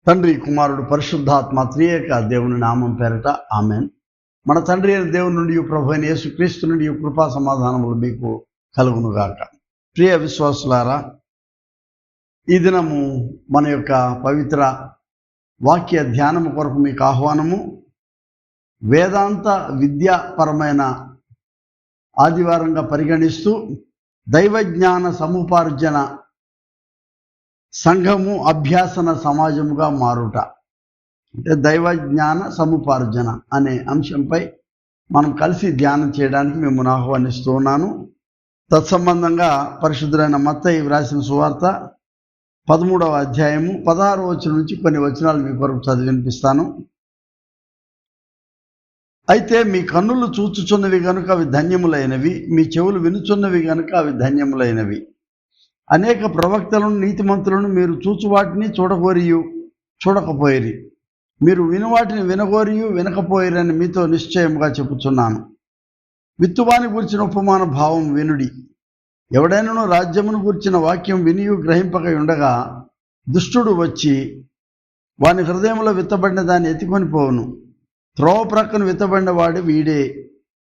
తండ్రి, కుమారుడు, పరిశుద్ధాత్మ త్రియేక దేవుని నామం పేరట ఆమెన్. మన తండ్రి అయిన దేవుని నుండి, ప్రభు అయిన యేసుక్రీస్తు నుండి కృపా సమాధానములు మీకు కలుగునుగాక. ప్రియ విశ్వాసులారా, ఈ దినము మన యొక్క పవిత్ర వాక్య ధ్యానము కొరకు మీకు ఆహ్వానము. వేదాంత విద్యాపరమైన ఆదివారంగా పరిగణిస్తూ దైవజ్ఞాన సముపార్జన సంఘము అభ్యాసన సమాజముగా మారుట, అంటే దైవజ్ఞాన సముపార్జన అనే అంశంపై మనం కలిసి ధ్యానం చేయడానికి మిమ్మల్ని ఆహ్వానిస్తూ ఉన్నాను. తత్సంబంధంగా పరిశుద్ధులైన మత్తయి వ్రాసిన సువార్త 13వ అధ్యాయము 16వ వచనం నుంచి కొన్ని వచనాలు మీ కొరకు చదివి వినిపిస్తాను. అయితే మీ కన్నులు చూచుచున్నవి గనుక అవి ధన్యములైనవి, మీ చెవులు వినుచున్నవి గనుక అవి ధన్యములైనవి. అనేక ప్రవక్తలను నీతిమంతులను మీరు చూచువాటిని చూడకపోయిరి, మీరు వినువాటిని వినగోరియు వినకపోయిరని మీతో నిశ్చయముగా చెప్పుచున్నాను. విత్తువాని గురించిన ఉపమాన భావం వినుడి. ఎవడైనాను రాజ్యమును గురించిన వాక్యం వినియు గ్రహింపక ఉండగా దుష్టుడు వచ్చి వాని హృదయంలో విత్తబడిన దాన్ని ఎత్తుకొని పోవును. త్రోవ ప్రక్కన విత్తబడిన వాడు వీడే.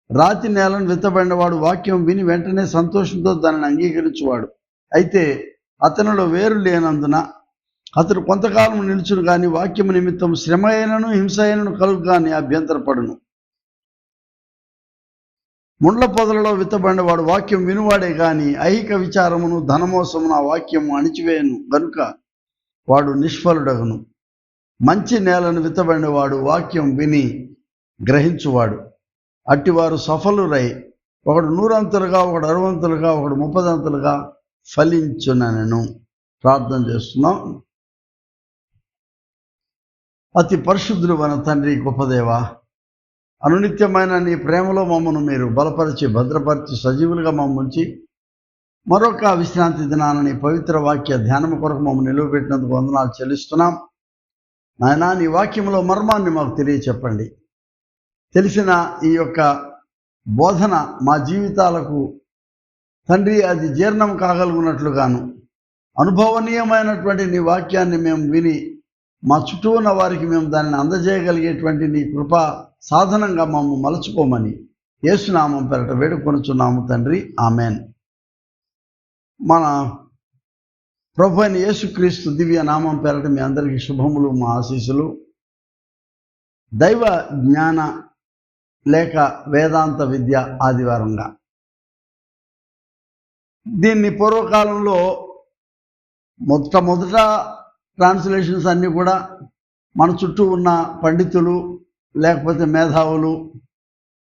రాతి నేలను విత్తబడినవాడు వాక్యం విని వెంటనే సంతోషంతో దానిని అంగీకరించువాడు. అయితే అతనిలో వేరు లేనందున అతడు కొంతకాలం నిలుచును కానీ వాక్యము నిమిత్తం శ్రమ అయినను హింస అయినను కలుగు కానీ అభ్యంతరపడును. ముండ్ల పొదలలో విత్తబడిన వాడు వాక్యం వినువాడే గాని ఐహిక విచారమును ధనమోసమును ఆ వాక్యము అణిచివేయను గనుక వాడు నిష్ఫలుడగును. మంచి నేలను విత్తబడిన వాడు వాక్యం విని గ్రహించువాడు. అట్టివారు సఫలురై ఒకడు 100 అంతలుగా, ఒకడు 60 అంతలుగా, ఒకడు 30 అంతలుగా ఫలించునను. ప్రార్థన చేస్తున్నాం. అతి పరిశుద్ధుడు మన తండ్రి, గొప్పదేవ, అనునిత్యమైన నీ ప్రేమలో మమ్మను మీరు బలపరిచి భద్రపరిచి సజీవులుగా మమ్ముంచి మరొక విశ్రాంతి దినాన నీ పవిత్ర వాక్య ధ్యానము కొరకు మమ్మల్ని నిలువబెట్టినందుకు వందనాలు చెల్లిస్తున్నాం. నాయనా, నీ వాక్యంలో మర్మాన్ని మాకు తెలియచెప్పండి. తెలిసిన ఈ యొక్క బోధన మా జీవితాలకు తండ్రి అది జీర్ణం కాగలుగునట్లుగాను, అనుభవనీయమైనటువంటి నీ వాక్యాన్ని మేము విని మా చుట్టూ ఉన్న వారికి మేము దానిని అందజేయగలిగేటువంటి నీ కృపా సాధనంగా మమ్ము మలుచుకోమని యేసునామం పేరట వేడుకొనుచున్నాము తండ్రి, ఆమెన్. మన ప్రభు అయిన యేసుక్రీస్తు దివ్య నామం పేరట మీ అందరికీ శుభములు, మా ఆశీస్సులు. దైవ జ్ఞాన లేక వేదాంత విద్య ఆదివారంగా దీన్ని పూర్వకాలంలో మొదట ట్రాన్స్లేషన్స్ అన్నీ కూడా మన చుట్టూ ఉన్న పండితులు లేకపోతే మేధావులు,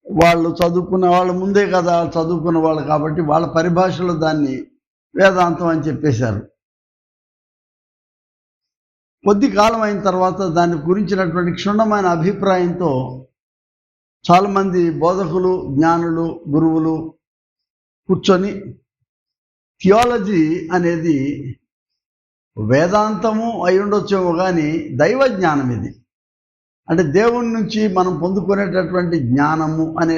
వాళ్ళు చదువుకున్న వాళ్ళు ముందే కదా చదువుకున్న వాళ్ళు కాబట్టి వాళ్ళ పరిభాషలో దాన్ని వేదాంతం అని చెప్పేశారు. కొద్ది కాలం అయిన తర్వాత దాని గురించినటువంటి క్షుణ్ణమైన అభిప్రాయంతో చాలామంది బోధకులు, జ్ఞానులు, గురువులు కూర్చొని థియాలజీ అనేది వేదాంతము అయి ఉండొచ్చేమో కానీ దైవ జ్ఞానం ఇది, అంటే దేవుని నుంచి మనం పొందుకునేటటువంటి జ్ఞానము అనే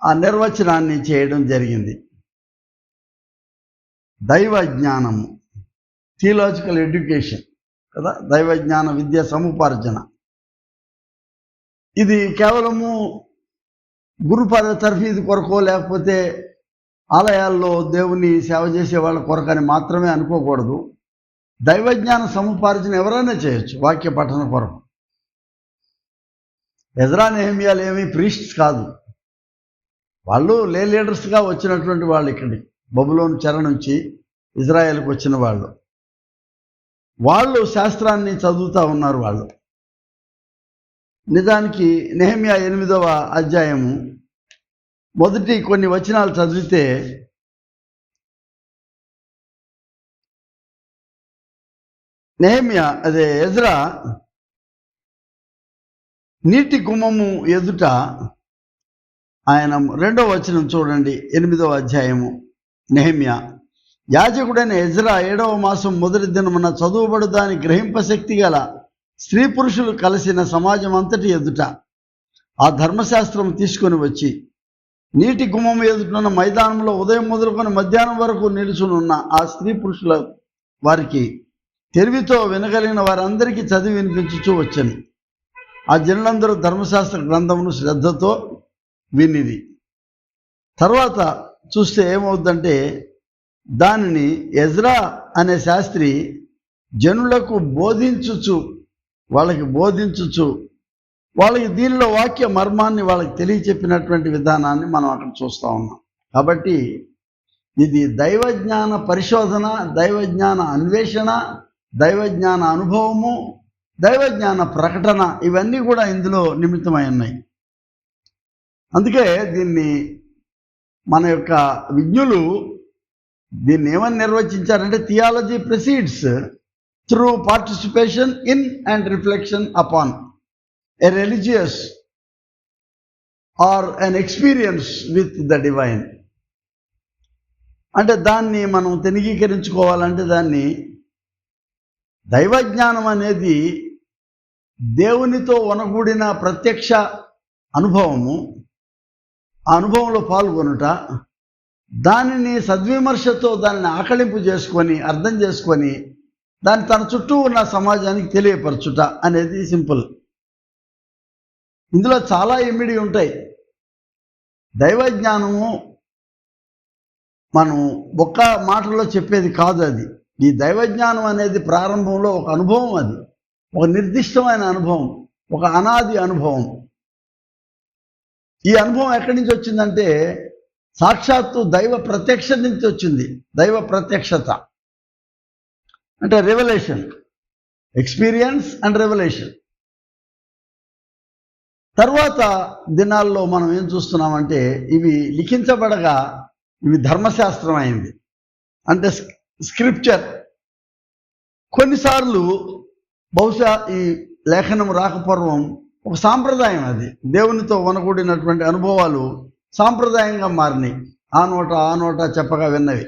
ఆ నిర్వచనాన్ని చేయడం జరిగింది. దైవ జ్ఞానము, థియలాజికల్ ఎడ్యుకేషన్ కదా, దైవ జ్ఞాన విద్య సముపార్జన. ఇది కేవలము గురు తర్ఫీదు కొరకో లేకపోతే ఆలయాల్లో దేవుని సేవ చేసే వాళ్ళ కొరకని మాత్రమే అనుకోకూడదు. దైవజ్ఞాన సముపార్జన ఎవరైనా చేయొచ్చు వాక్య పఠన కొరకు. ఎజ్రా నెహెమ్యాలు ఏమీ ప్రీస్ట్స్ కాదు, వాళ్ళు లీడర్స్గా వచ్చినటువంటి వాళ్ళు. ఇక్కడికి బబులోను చెర నుంచి ఇజ్రాయెల్కి వచ్చిన వాళ్ళు శాస్త్రాన్ని చదువుతూ ఉన్నారు. వాళ్ళు నిజానికి నెహెమ్యా 8వ అధ్యాయము మొదటి కొన్ని వచనాలు చదివితే నెహెమ్యా ఎజ్రా నీటి గుమ్మము ఎదుట ఆయన 2వ వచనం చూడండి, 8వ అధ్యాయము నెహెమ్యా. యాజకుడైన ఎజ్రా 7వ మాసం మొదటి దినమున చదువుబడు దాని గ్రహింపశక్తి గల స్త్రీ పురుషులు కలిసిన సమాజం అంతటి ఎదుట ఆ ధర్మశాస్త్రం తీసుకొని వచ్చి నీటి గుమ్మం ఎదుటినున్న మైదానంలో ఉదయం మొదలుకొని మధ్యాహ్నం వరకు నిలుచునున్న ఆ స్త్రీ పురుషుల వారికి తెలివితో వినగలిగిన వారందరికీ చదివి వినిపించుచూ వచ్చాను. ఆ జనులందరూ ధర్మశాస్త్ర గ్రంథమును శ్రద్ధతో వినిది. తర్వాత చూస్తే ఏమవుద్దంటే, దానిని ఎజ్రా అనే శాస్త్రి జనులకు వాళ్ళకి బోధించుచు వాళ్ళకి దీనిలో వాక్య మర్మాన్ని వాళ్ళకి తెలియచెప్పినటువంటి విధానాన్ని మనం అక్కడ చూస్తూ ఉన్నాం. కాబట్టి ఇది దైవజ్ఞాన పరిశోధన, దైవజ్ఞాన అన్వేషణ, దైవజ్ఞాన అనుభవము, దైవజ్ఞాన ప్రకటన, ఇవన్నీ కూడా ఇందులో నిమిత్తమై ఉన్నాయి. అందుకే దీన్ని మన యొక్క విజ్ఞులు దీన్ని ఏమని నిర్వచించారంటే, theology proceeds through participation in and reflection upon a religious or an experience with the divine. అంటే దాన్ని మనం తెనిగీకరించుకోవాలంటే, దాన్ని దైవజ్ఞానం అనేది దేవునితో వనగూడిన ప్రత్యక్ష అనుభవము, ఆ అనుభవంలో పాల్గొనుట, దానిని సద్విమర్శతో దాన్ని ఆకళింపు చేసుకొని అర్థం చేసుకొని దాన్ని తన చుట్టూ ఉన్న సమాజానికి తెలియపరచుట అనేది సింపుల్. ఇందులో చాలా ఇమిడి ఉంటాయి. దైవజ్ఞానము మనం ఒక్క మాటలో చెప్పేది కాదు. అది ఈ దైవజ్ఞానం అనేది ప్రారంభంలో ఒక అనుభవం, అది ఒక నిర్దిష్టమైన అనుభవం, ఒక అనాది అనుభవం. ఈ అనుభవం ఎక్కడి నుంచి వచ్చిందంటే, సాక్షాత్తు దైవ ప్రత్యక్ష నుంచి వచ్చింది. దైవ ప్రత్యక్షత అంటే రెవల్యూషన్, ఎక్స్పీరియన్స్ అండ్ రెవల్యూషన్. తర్వాత దినాల్లో మనం ఏం చూస్తున్నామంటే, ఇవి లిఖించబడగా ఇవి ధర్మశాస్త్రం అయింది, అంటే స్క్రిప్చర్. కొన్నిసార్లు బహుశా ఈ లేఖనం రాకపూర్వం ఒక సాంప్రదాయం, అది దేవునితో వనగూడినటువంటి అనుభవాలు సాంప్రదాయంగా మారినాయి. ఆ నోట చెప్పగా విన్నవి.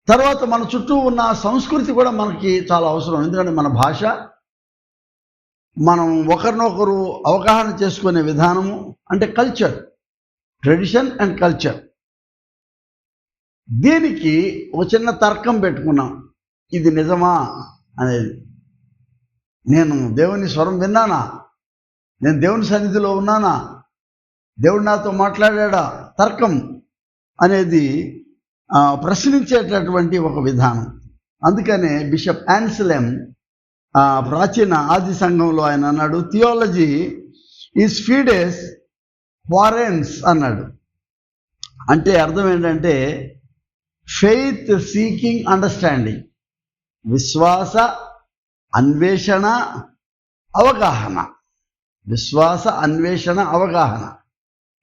తర్వాత మన చుట్టూ ఉన్న సంస్కృతి కూడా మనకి చాలా అవసరం. ఎందుకంటే మన భాష, మనం ఒకరినొకరు అవగాహన చేసుకునే విధానము, అంటే కల్చర్, ట్రెడిషన్ అండ్ కల్చర్. దీనికి ఒక చిన్న తర్కం పెట్టుకున్నాం, ఇది నిజమా అనేది. నేను దేవుని స్వరం విన్నానా? నేను దేవుని సన్నిధిలో ఉన్నానా? దేవుడు నాతో మాట్లాడా? తర్కం అనేది ప్రశ్నించేటటువంటి ఒక విధానం. అందుకనే బిషప్ యాన్సెల్మ్ ప్రాచీన ఆది సంఘంలో ఆయన అన్నాడు, థియాలజీ ఈజ్ ఫిడెస్ క్వారెన్స్ అన్నాడు. అంటే అర్థం ఏంటంటే, ఫెయిత్ సీకింగ్ అండర్స్టాండింగ్, విశ్వాస అన్వేషణ అవగాహన. విశ్వాస అన్వేషణ అవగాహన.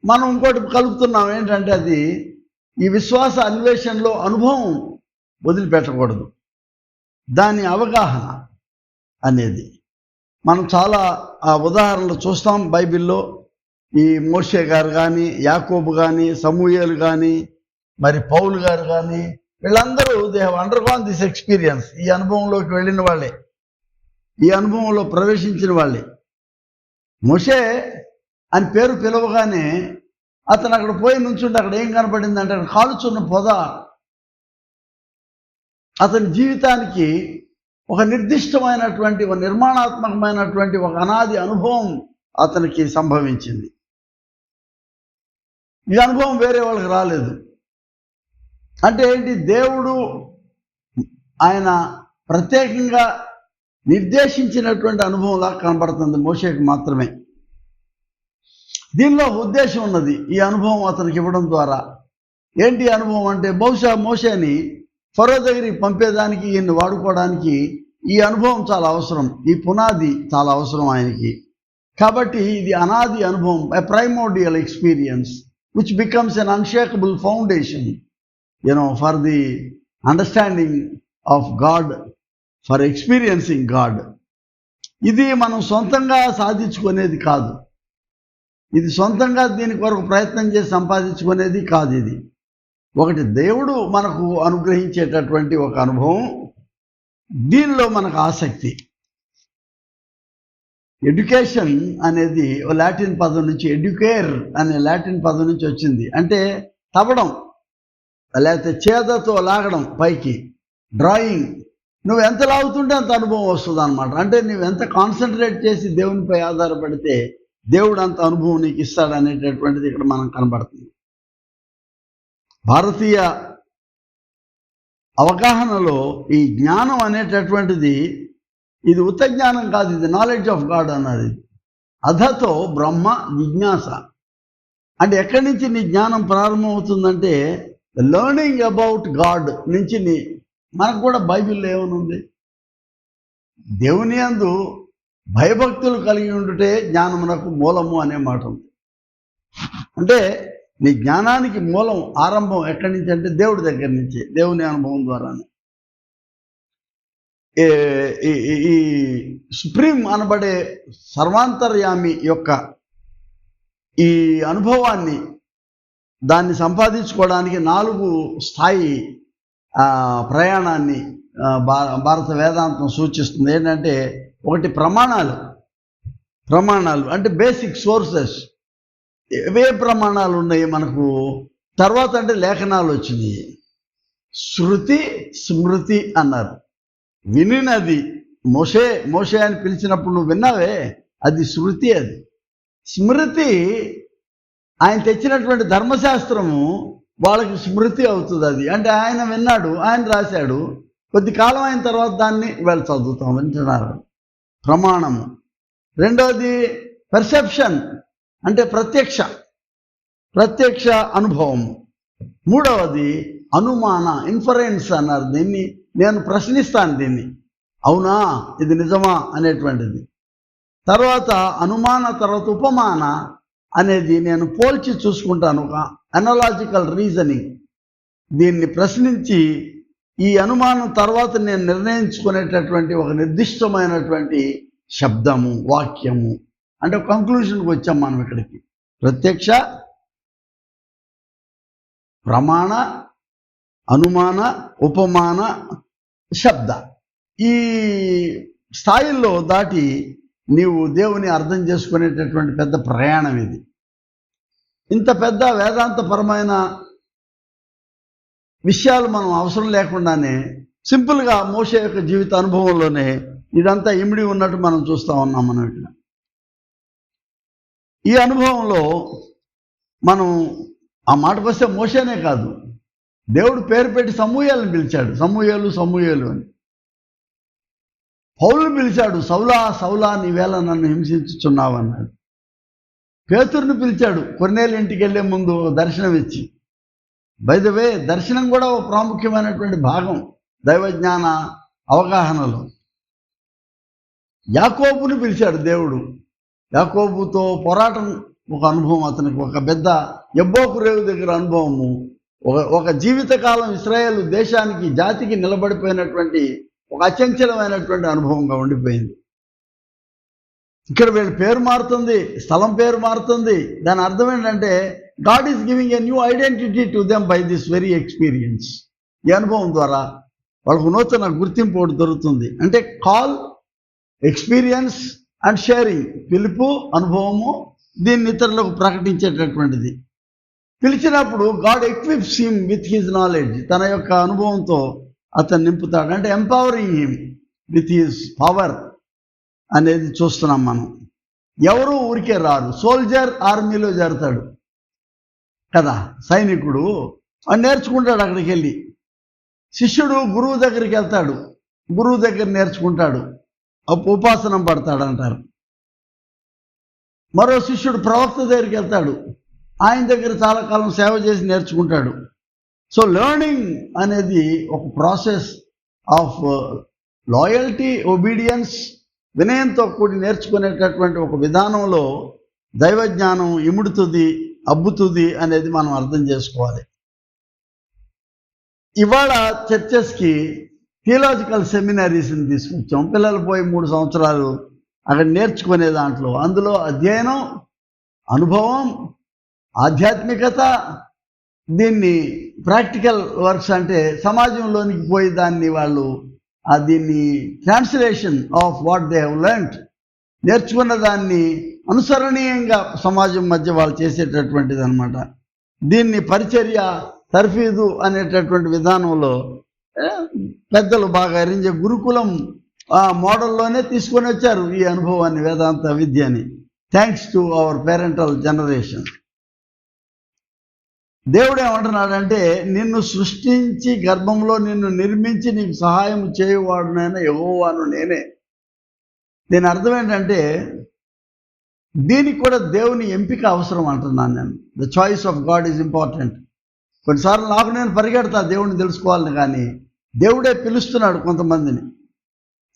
మనం ఇంకోటి కలుపుతున్నాం ఏంటంటే, అది ఈ విశ్వాస అన్వేషణలో అనుభవం వదిలిపెట్టకూడదు, దాని అవగాహన అనేది. మనం చాలా ఉదాహరణలు చూస్తాం బైబిల్లో. ఈ మోషే గారు కానీ, యాకోబు కానీ, సమూయేలు కానీ, మరి పౌలు గారు కానీ, వీళ్ళందరూ they have undergone this experience. ఈ అనుభవంలోకి వెళ్ళిన వాళ్ళే, ఈ అనుభవంలో ప్రవేశించిన వాళ్ళే. మోషే అని పేరు పిలవగానే అతను అక్కడ పోయి నుంచుంటే అక్కడ ఏం కనపడిందంటే, అక్కడ కాలుచున్న పొద అతని జీవితానికి ఒక నిర్దిష్టమైనటువంటి, ఒక నిర్మాణాత్మకమైనటువంటి ఒక అనాది అనుభవం అతనికి సంభవించింది. ఈ అనుభవం వేరే వాళ్ళకి రాలేదు. అంటే ఏంటి? దేవుడు ఆయన ప్రత్యేకంగా నిర్దేశించినటువంటి అనుభవంలా కనబడుతుంది మోషేకి మాత్రమే. దీనిలో ఉద్దేశం ఉన్నది. ఈ అనుభవం అతనికి ఇవ్వడం ద్వారా ఏంటి అనుభవం అంటే, బహుశా మోషేని ఫరో దగ్గరికి పంపేదానికి, ఈయన్ని వాడుకోవడానికి ఈ అనుభవం చాలా అవసరం, ఈ పునాది చాలా అవసరం ఆయనకి. కాబట్టి ఇది అనాది అనుభవం, a primordial experience which becomes an unshakable foundation for the understanding of God, for experiencing God. ఇది మనం సొంతంగా సాధించుకునేది కాదు, ఇది సొంతంగా దీని కొరకు ప్రయత్నం చేసి సంపాదించుకునేది కాదు. ఇది ఒకటి దేవుడు మనకు అనుగ్రహించేటటువంటి ఒక అనుభవం. దీనిలో మనకు ఆసక్తి. ఎడ్యుకేషన్ అనేది లాటిన్ పదం నుంచి, ఎడ్యుకేర్ అనే లాటిన్ పదం నుంచి వచ్చింది. అంటే తవ్వడం, లేకపోతే చేదతో లాగడం పైకి. డ్రాయింగ్, నువ్వు ఎంత లాగుతుంటే అంత అనుభవం వస్తుంది అనమాట. అంటే నువ్వు ఎంత కాన్సన్ట్రేట్ చేసి దేవునిపై ఆధారపడితే దేవుడు అంత అనుభవం నీకు ఇస్తాడు అనేటటువంటిది ఇక్కడ మనం కనబడుతుంది. భారతీయ అవగాహనలో ఈ జ్ఞానం అనేటటువంటిది ఇది ఉత్త జ్ఞానం కాదు, ఇది నాలెడ్జ్ ఆఫ్ గాడ్ అన్నది. అధతో బ్రహ్మ జిజ్ఞాస అంటే ఎక్కడి నుంచి నీ జ్ఞానం ప్రారంభమవుతుందంటే లెర్నింగ్ అబౌట్ గాడ్ నుంచి. మనకు కూడా బైబిల్లో ఏమనుంది, దేవుని యందు భయభక్తులు కలిగి ఉండుటే జ్ఞానమునకు మూలము అనే మాట ఉంది. అంటే నీ జ్ఞానానికి మూలం ఆరంభం ఎక్కడి నుంచి అంటే దేవుడి దగ్గర నుంచి, దేవుని అనుభవం ద్వారానే. ఈ సుప్రీం అనబడే సర్వాంతర్యామి యొక్క ఈ అనుభవాన్ని దాన్ని సంపాదించుకోవడానికి 4 స్థాయి ప్రయాణాన్ని భారత వేదాంతం సూచిస్తుంది. ఏంటంటే ఒకటి ప్రమాణాలు అంటే బేసిక్ సోర్సెస్. ఇవే ప్రమాణాలు ఉన్నాయి మనకు. తర్వాత అంటే లేఖనాలు వచ్చినాయి. శృతి స్మృతి అన్నారు. వినినది మోషే అని పిలిచినప్పుడు నువ్వు విన్నావే, అది శృతి. అది స్మృతి ఆయన తెచ్చినటువంటి ధర్మశాస్త్రము వాళ్ళకి స్మృతి అవుతుంది. అది అంటే ఆయన విన్నాడు, ఆయన రాశాడు, కొద్ది కాలం అయిన తర్వాత దాన్ని వాళ్ళు చదువుతాం, వింటున్నారు. ప్రమాణము. రెండవది పర్సెప్షన్ అంటే ప్రత్యక్ష అనుభవము. మూడవది అనుమాన ఇన్ఫరెన్స్ అన్నారు. దీన్ని నేను ప్రశ్నిస్తాను, దీన్ని అవునా ఇది నిజమా అనేటువంటిది. తర్వాత అనుమాన, తర్వాత ఉపమాన అనేది నేను పోల్చి చూసుకుంటాను, ఒక అనలాజికల్ రీజనింగ్. దీన్ని ప్రశ్నించి ఈ అనుమానం తర్వాత నేను నిర్ణయించుకునేటటువంటి ఒక నిర్దిష్టమైనటువంటి శబ్దము, వాక్యము అంటే కంక్లూషన్కి వచ్చాం మనం ఇక్కడికి. ప్రత్యక్ష, ప్రమాణ, అనుమాన, ఉపమాన, శబ్ద. ఈ స్థాయిల్లో దాటి నీవు దేవుని అర్థం చేసుకునేటటువంటి పెద్ద ప్రయాణం ఇది. ఇంత పెద్ద వేదాంతపరమైన విషయాలు మనం అవసరం లేకుండానే సింపుల్గా మోషే యొక్క జీవిత అనుభవంలోనే ఇదంతా ఇమిడి ఉన్నట్టు మనం చూస్తూ ఉన్నాం. మనం ఇక్కడ ఈ అనుభవంలో మనం ఆ మాటకు వస్తే మోషేనే కాదు, దేవుడు పేరు పెట్టి సమూయేలుని పిలిచాడు. సమూయేలు అని. పౌలుని పిలిచాడు, సౌలా సౌలా నీవేళ నన్ను హింసించుచున్నావు అన్నాడు. పేతురుని పిలిచాడు కొర్నేలు ఇంటికి వెళ్ళే ముందు దర్శనం ఇచ్చి. బై ద వే, దర్శనం కూడా ఒక ప్రాముఖ్యమైనటువంటి భాగం దైవజ్ఞాన అవగాహనలో. యాకోబుని పిలిచాడు దేవుడు. యాకోబుతో పోరాటం ఒక అనుభవం, అతనికి ఒక పెద్ద ఎబ్బోకు రేవు దగ్గర అనుభవము, ఒక జీవితకాలం ఇశ్రాయేలు దేశానికి జాతికి నిలబడిపోయినటువంటి ఒక అచంచలమైనటువంటి అనుభవంగా ఉండిపోయింది. ఇక్కడ వీళ్ళ పేరు మారుతుంది, స్థలం పేరు మారుతుంది. దాని అర్థం ఏంటంటే God is giving a new identity to them by this very experience. ఈ అనుభవం ద్వారా వాళ్ళకు నూతన గుర్తింపు ఒకటి దొరుకుతుంది. అంటే కాల్, ఎక్స్పీరియన్స్ అండ్ షేరింగ్. పిలుపు, అనుభవము, దీన్ని ఇతరులకు ప్రకటించేటటువంటిది. పిలిచినప్పుడు God ఎక్విప్స్ him with his knowledge. తన యొక్క అనుభవంతో అతను నింపుతాడు. అంటే empowering him with his power అనేది చూస్తున్నాం మనం. ఎవరు ఊరికే రారు. సోల్జర్ ఆర్మీలో చేరతాడు కదా, సైనికుడు అని నేర్చుకుంటాడు. అక్కడికి వెళ్ళి శిష్యుడు గురువు దగ్గరికి వెళ్తాడు, గురువు దగ్గర నేర్చుకుంటాడు, ఉపాసనం పడతాడు అంటారు. మరో శిష్యుడు ప్రవక్త దగ్గరికి వెళ్తాడు, ఆయన దగ్గర చాలా కాలం సేవ చేసి నేర్చుకుంటాడు. సో లెర్నింగ్ అనేది ఒక ప్రాసెస్ ఆఫ్ లాయల్టీ, ఒబీడియన్స్, వినయంతో కూడి నేర్చుకునేటటువంటి ఒక విధానంలో దైవజ్ఞానం ఇముడుతుంది, అబ్బుతుంది అనేది మనం అర్థం చేసుకోవాలి. ఇవాళ చర్చెస్కి థియలాజికల్ సెమినరీస్ని తీసుకొచ్చాం. పిల్లలు పోయి 3 సంవత్సరాలు అక్కడ నేర్చుకునే దాంట్లో, అందులో అధ్యయనం, అనుభవం, ఆధ్యాత్మికత, దీన్ని ప్రాక్టికల్ వర్క్స్ అంటే సమాజంలోనికి పోయి దాన్ని వాళ్ళు దీన్ని translation of what they have learned, నేర్చుకున్న దాన్ని అనుసరణీయంగా సమాజం మధ్య వాళ్ళు చేసేటటువంటిది అనమాట. దీన్ని పరిచర్య, తర్ఫీదు అనేటటువంటి విధానంలో పెద్దలు బాగా అరించే గురుకులం మోడల్లోనే తీసుకొని వచ్చారు ఈ అనుభవాన్ని, వేదాంత విద్యని. Thanks to our parental generation. దేవుడు ఏమంటున్నాడంటే, నిన్ను సృష్టించి గర్భంలో నిన్ను నిర్మించి నీకు సహాయం చేయువాడునైనా యెహోవాను నేనే. దీని అర్థం ఏంటంటే, దీనికి కూడా దేవుని ఎంపిక అవసరం అంటున్నాను నేను. The choice of God is important. కొన్నిసార్లు నాకు నేను పరిగెడతా దేవుడిని తెలుసుకోవాలని, కానీ దేవుడే పిలుస్తున్నాడు కొంతమందిని.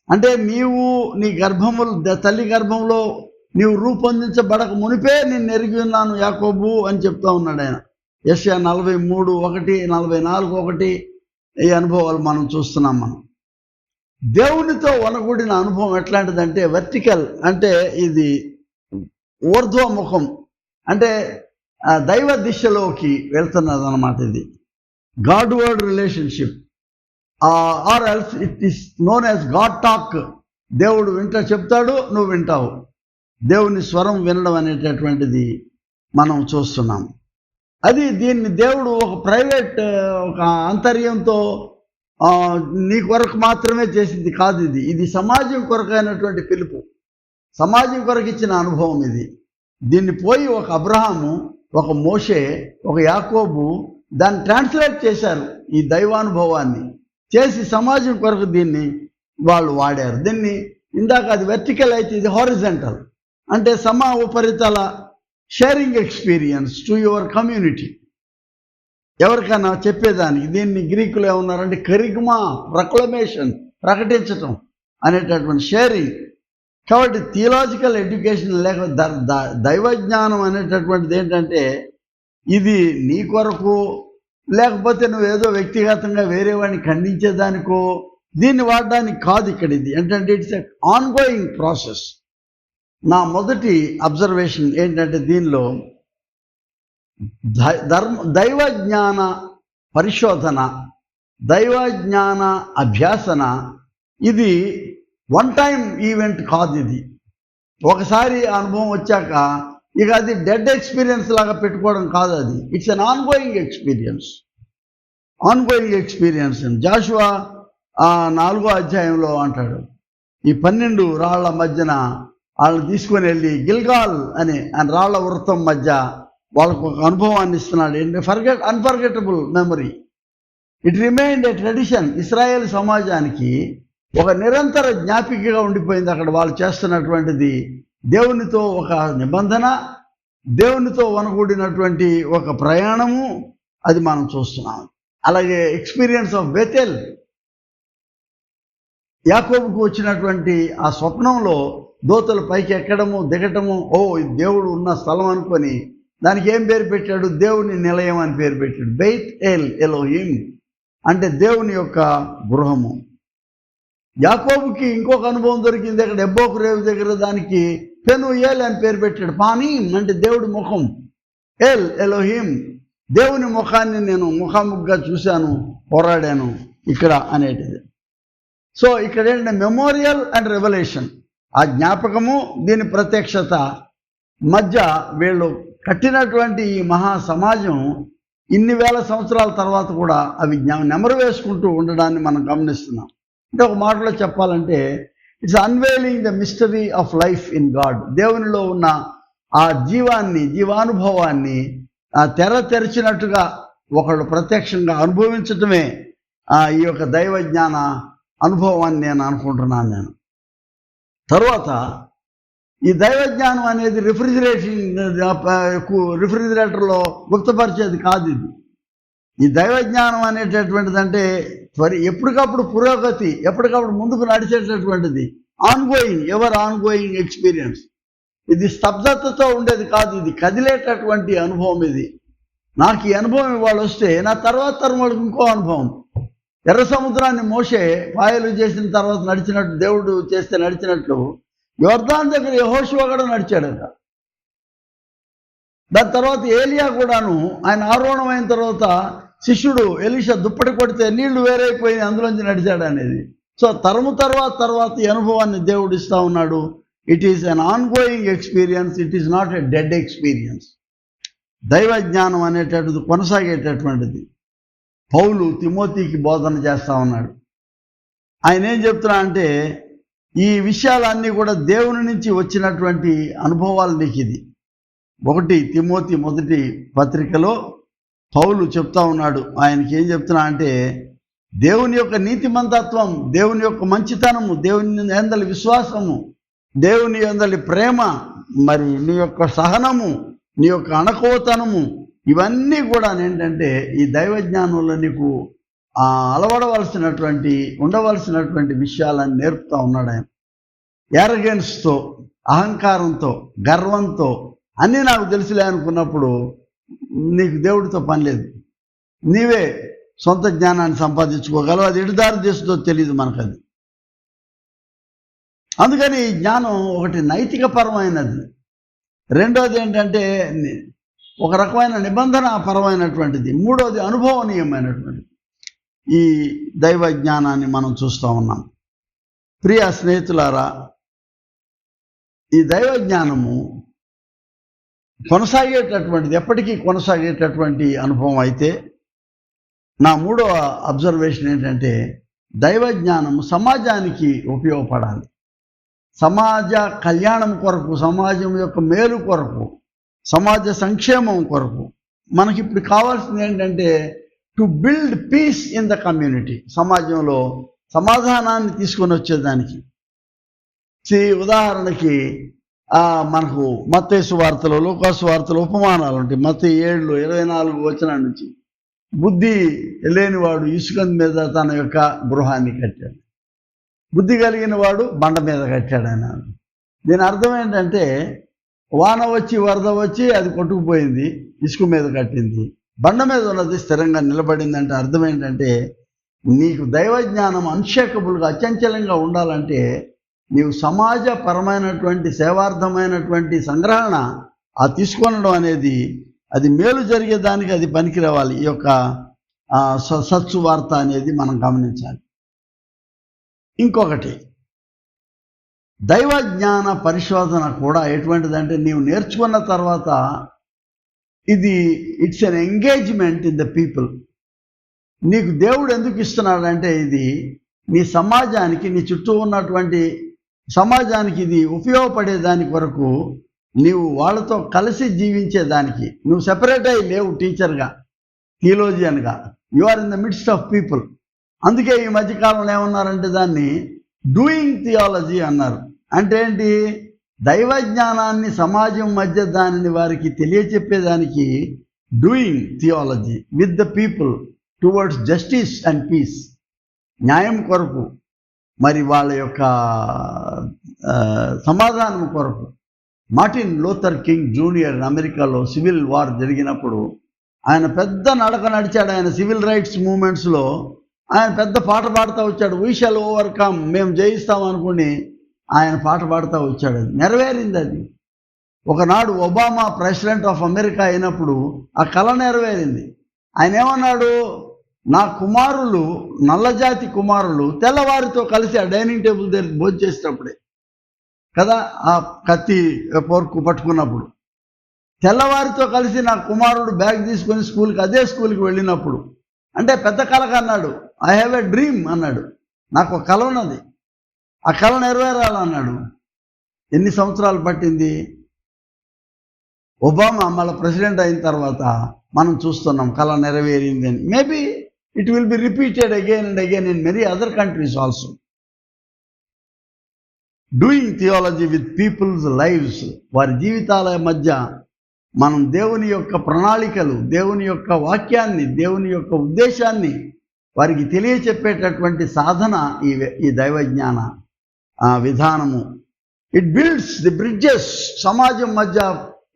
అంటే నీవు నీ తల్లి గర్భంలో నీవు రూపొందించబడక మునిపే నేను ఎరిగి ఉన్నాను యాకోబు అని చెప్తా ఉన్నాడు ఆయన. యెషయా 43:1, 44:1 ఈ అనుభవాలు మనం చూస్తున్నాం. మనం దేవునితో వనగూడిన అనుభవం ఎట్లాంటిదంటే, వర్టికల్ అంటే ఇది ఊర్ధ్వముఖం, అంటే దైవ దిశలోకి వెళ్తున్నది అన్నమాట. ఇది God word relationship, or else it is known as God talk. దేవుడు చెప్తాడు, నువ్వు వింటావు. దేవుని స్వరం వినడం అనేటటువంటిది మనం చూస్తున్నాం. దీన్ని దేవుడు ఒక ప్రైవేట్ ఒక ఆంతర్యంతో నీ కొరకు మాత్రమే చేసింది కాదు. ఇది సమాజం కొరకైనటువంటి పిలుపు, సమాజం కొరకు ఇచ్చిన అనుభవం ఇది. దీన్ని పోయి ఒక అబ్రహాము, ఒక మోషే, ఒక యాకోబు దాన్ని ట్రాన్స్లేట్ చేశారు. ఈ దైవానుభవాన్ని చేసి సమాజం కొరకు దీన్ని వాళ్ళు వాడారు. దీన్ని ఇందాక అది వెర్టికల్ అయితే, ఇది హారిజంటల్ అంటే ఉపరితల sharing experience to your community. ఎవరికైనా చెప్పేదానికి. దీన్ని గ్రీకులో ఏమన్నారంటే కెరిగ్మా, ప్రొక్లమేషన్, ప్రకటించటం అనేటటువంటి షేరింగ్. కాబట్టి థియలాజికల్ ఎడ్యుకేషన్ లేక దైవజ్ఞానం అనేటటువంటిది ఏంటంటే, ఇది నీ కొరకు లేకపోతే నువ్వు ఏదో వ్యక్తిగతంగా వేరే వాడిని ఖండించేదానికో దీన్ని వాడడానికి కాదు. ఇక్కడ ఇది ఏంటంటే ఇట్స్ ఎ ఆన్గోయింగ్ ప్రాసెస్. నా మొదటి అబ్జర్వేషన్ ఏంటంటే, దీనిలో దైవజ్ఞాన పరిశోధన, దైవజ్ఞాన అభ్యాసన ఇది వన్ టైం ఈవెంట్ కాదు. ఇది ఒకసారి అనుభవం వచ్చాక ఇక అది డెడ్ ఎక్స్పీరియన్స్ లాగా పెట్టుకోవడం కాదు. అది it's an ongoing experience. Joshua 4వ అధ్యాయంలో అంటాడు, ఈ 12 రాళ్ల మధ్యన వాళ్ళని తీసుకొని వెళ్ళి గిల్గాల్ అని రాళ్ల వృత్తం మధ్య వాళ్ళకు ఒక అనుభవాన్ని ఇస్తున్నాడు. Unforgettable memory. It remained A tradition. Israel సమాజానికి ఒక నిరంతర జ్ఞాపికగా ఉండిపోయింది అక్కడ వాళ్ళు చేస్తున్నటువంటిది. దేవునితో ఒక నిబంధన, దేవునితో వనగూడినటువంటి ఒక ప్రయాణము, అది మనం చూస్తున్నాం. అలాగే ఎక్స్పీరియన్స్ ఆఫ్ బెతెల్, యాకోబుకు వచ్చినటువంటి ఆ స్వప్నంలో దోతలు పైకి ఎక్కడము దిగటము, దేవుడు ఉన్న స్థలం అనుకొని దానికి ఏం పేరు పెట్టాడు? దేవుని నిలయం అని పేరు పెట్టాడు. బెయిత్ ఎలోహిం అంటే దేవుని యొక్క గృహము. యాకోబుకి ఇంకొక అనుభవం దొరికింది అక్కడ ఎబ్బోకు రేవు దగ్గర, దానికి పెనుయేల్ అని పేరు పెట్టాడు. పానీం అంటే దేవుడి ముఖం, ఎలోహిం దేవుని ముఖాన్ని నేను ముఖాముఖిగా చూశాను, పోరాడాను ఇక్కడ అనేటిది. సో ఇక్కడ ఏంటంటే మెమోరియల్ అండ్ రెవల్యూషన్, ఆ జ్ఞాపకము దీని ప్రత్యక్షత మధ్య వీళ్ళు కట్టినటువంటి ఈ మహా సమాజం ఇన్ని వేల సంవత్సరాల తర్వాత కూడా అవి నెమరు వేసుకుంటూ ఉండడాన్ని మనం గమనిస్తున్నాం. అంటే ఒక మాటలో చెప్పాలంటే it's unveiling the mystery of life in God. దేవునిలో ఉన్న ఆ జీవానుభవాన్ని తెరచినట్టుగా ఒకళ్ళు ప్రత్యక్షంగా అనుభవించటమే ఈ యొక్క దైవజ్ఞాన అనుభవాన్ని నేను అనుకుంటున్నాను. తర్వాత ఈ దైవజ్ఞానం అనేది రిఫ్రిజిరేటర్లో గుప్తపరిచేది కాదు. ఈ దైవజ్ఞానం అనేటటువంటిది అంటే ఎప్పటికప్పుడు పురోగతి, ఎప్పటికప్పుడు ముందుకు నడిచేటటువంటిది, ఆన్గోయింగ్ ఎక్స్పీరియన్స్. ఇది స్తబ్దతతో ఉండేది కాదు, ఇది కదిలేటటువంటి అనుభవం. ఇది నాకు ఈ అనుభవం ఇవాళ వస్తే నా తర్వాత తరం వాళ్ళకి ఇంకో అనుభవం. ఎర్ర సముద్రాన్ని మోషే పాయలు చేసిన తర్వాత నడిచినట్టు, దేవుడు చేస్తే నడిచినట్లు యొర్దాను దగ్గర యెహోషువ కూడా నడిచాడట. దాని తర్వాత ఏలియా కూడాను ఆయన ఆరోహణమైన తర్వాత శిష్యుడు ఎలీషా దుప్పటి కొడితే నీళ్లు వేరైపోయి అందులోంచి నడిచాడు అనేది. సో తరము తర్వాత ఈ అనుభవాన్ని దేవుడు ఇస్తూ ఉన్నాడు. It is an ongoing experience, it is not a dead experience. దైవ జ్ఞానం అనేటటువంటిది కొనసాగేటటువంటిది. పౌలు తిమోతికి బోధన చేస్తా ఉన్నాడు. ఆయన ఏం చెప్తున్నా అంటే, ఈ విషయాలన్నీ కూడా దేవుని నుంచి వచ్చినటువంటి అనుభవాలు నీకు ఇది. 1 తిమోతి మొదటి పత్రికలో పౌలు చెప్తా ఉన్నాడు. ఆయనకి ఏం చెప్తున్నా అంటే, దేవుని యొక్క నీతిమంతత్వం, దేవుని యొక్క మంచితనము, దేవుని యందలి విశ్వాసము, దేవుని యందలి ప్రేమ, మరి నీ యొక్క సహనము, నీ యొక్క అణకువతనము, ఇవన్నీ కూడా ఏంటంటే ఈ దైవజ్ఞానంలో నీకు అలవడవలసినటువంటి ఉండవలసినటువంటి విషయాలను నేర్పుతా ఉన్నాడు ఆయన. యారగెన్స్తో, అహంకారంతో, గర్వంతో అన్నీ నాకు తెలుసులే అనుకున్నప్పుడు నీకు దేవుడితో పని లేదు. నీవే సొంత జ్ఞానాన్ని సంపాదించుకోగలవు. అది ఎటుదారి చేస్తుందో తెలియదు మనకది. అందుకని ఈ జ్ఞానం ఒకటి నైతిక పరమైనది, రెండోది ఏంటంటే ఒక రకమైన నిబంధన పరమైనటువంటిది, మూడోది అనుభవనీయమైనటువంటిది. ఈ దైవ జ్ఞానాన్ని మనం చూస్తూ ఉన్నాం. ప్రియ స్నేహితులారా, ఈ దైవ జ్ఞానము కొనసాగేటటువంటిది, ఎప్పటికీ కొనసాగేటటువంటి అనుభవం అయితే, నా మూడవ అబ్జర్వేషన్ ఏంటంటే దైవ జ్ఞానము సమాజానికి ఉపయోగపడాలి. సమాజ కళ్యాణం కొరకు, సమాజం యొక్క మేలు కొరకు, సమాజ సంక్షేమం కొరకు మనకి ఇప్పుడు కావాల్సింది ఏంటంటే to build peace in the community. సమాజంలో సమాధానాన్ని తీసుకొని వచ్చేదానికి. ఉదాహరణకి మనకు మత్తయి సువార్తలో, లూకా సువార్తలో ఉపమానాలు ఉంటాయి. మత్తయి 7:24 నుంచి బుద్ధి లేనివాడు ఇసుక మీద తన యొక్క గృహాన్ని కట్టాడు, బుద్ధి కలిగిన వాడు బండ మీద కట్టాడు ఆయన. దీని అర్థం ఏంటంటే వాన వచ్చి వరద వచ్చి అది కొట్టుకుపోయింది, ఇసుక మీద కట్టింది, బండ మీద ఉన్నది స్థిరంగా నిలబడిందంటే అర్థం ఏంటంటే నీకు దైవజ్ఞానం అన్షేకబుల్గా అచంచలంగా ఉండాలంటే నీవు సమాజపరమైనటువంటి సేవార్థమైనటువంటి సంగ్రహణ తీసుకొనడం అనేది అది మేలు జరిగేదానికి అది పనికి రావాలి. ఈ యొక్క సత్సువార్త అనేది మనం గమనించాలి. ఇంకొకటి, దైవ జ్ఞాన పరిశోధన కూడా ఎటువంటిదంటే నీవు నేర్చుకున్న తర్వాత it's an engagement in the people. నీకు దేవుడు ఎందుకు ఇస్తున్నాడంటే ఇది నీ సమాజానికి, నీ చుట్టూ ఉన్నటువంటి సమాజానికి ఇది ఉపయోగపడేదాని కొరకు, నీవు వాళ్ళతో కలిసి జీవించేదానికి. నువ్వు సెపరేట్ అయ్యి లేవు టీచర్గా, థియోలోజియన్గా, you are in the midst of people. అందుకే ఈ మధ్యకాలంలో ఏమన్నారంటే దాన్ని డూయింగ్ థియాలజీ అన్నారు. అంటే ఏంటి? దైవజ్ఞానాన్ని సమాజం మధ్య దానిని వారికి తెలియచెప్పేదానికి doing theology with the people towards justice and peace. న్యాయం కొరకు, మరి వాళ్ళ యొక్క సమాధానం కొరకు. మార్టిన్ లూథర్ కింగ్ జూనియర్ అమెరికాలో సివిల్ వార్ జరిగినప్పుడు ఆయన పెద్ద నడక నడిచాడు. ఆయన సివిల్ రైట్స్ మూమెంట్స్లో ఆయన పెద్ద పాట పాడుతూ వచ్చాడు. వీ షల్ ఓవర్కమ్, మేము జయిస్తాం అనుకుని ఆయన పాట పాడుతూ వచ్చాడు. అది నెరవేరింది. అది ఒకనాడు ఒబామా ప్రెసిడెంట్ ఆఫ్ అమెరికా అయినప్పుడు ఆ కళ నెరవేరింది. ఆయన ఏమన్నాడు? నా కుమారులు, నల్లజాతి కుమారులు తెల్లవారితో కలిసి ఆ డైనింగ్ టేబుల్ దగ్గర భోజనం చేసేటప్పుడే కదా, ఆ కత్తి పోర్కు పట్టుకున్నప్పుడు, తెల్లవారితో కలిసి నా కుమారుడు బ్యాగ్ తీసుకొని స్కూల్కి, అదే స్కూల్కి వెళ్ళినప్పుడు, అంటే పెద్ద కళగా అన్నాడు. ఐ హ్యావ్ ఎ డ్రీమ్ అన్నాడు. నాకు ఒక కళ ఉన్నది, ఆ కళ నెరవేరాలన్నాడు. ఎన్ని సంవత్సరాలు పట్టింది? ఒబామా మళ్ళీ ప్రెసిడెంట్ అయిన తర్వాత మనం చూస్తున్నాం కళ నెరవేరింది అని. Maybe it will be repeated again and again in many other countries also. Doing theology with people's lives, వారి జీవితాల మధ్య మనం దేవుని యొక్క ప్రణాళికలు, దేవుని యొక్క వాక్యాన్ని, దేవుని యొక్క ఉద్దేశాన్ని వారికి తెలియచెప్పేటటువంటి సాధన ఈ దైవజ్ఞాన విధానము. ఇట్ బిల్డ్స్ ది బ్రిడ్జెస్, సమాజం మధ్య,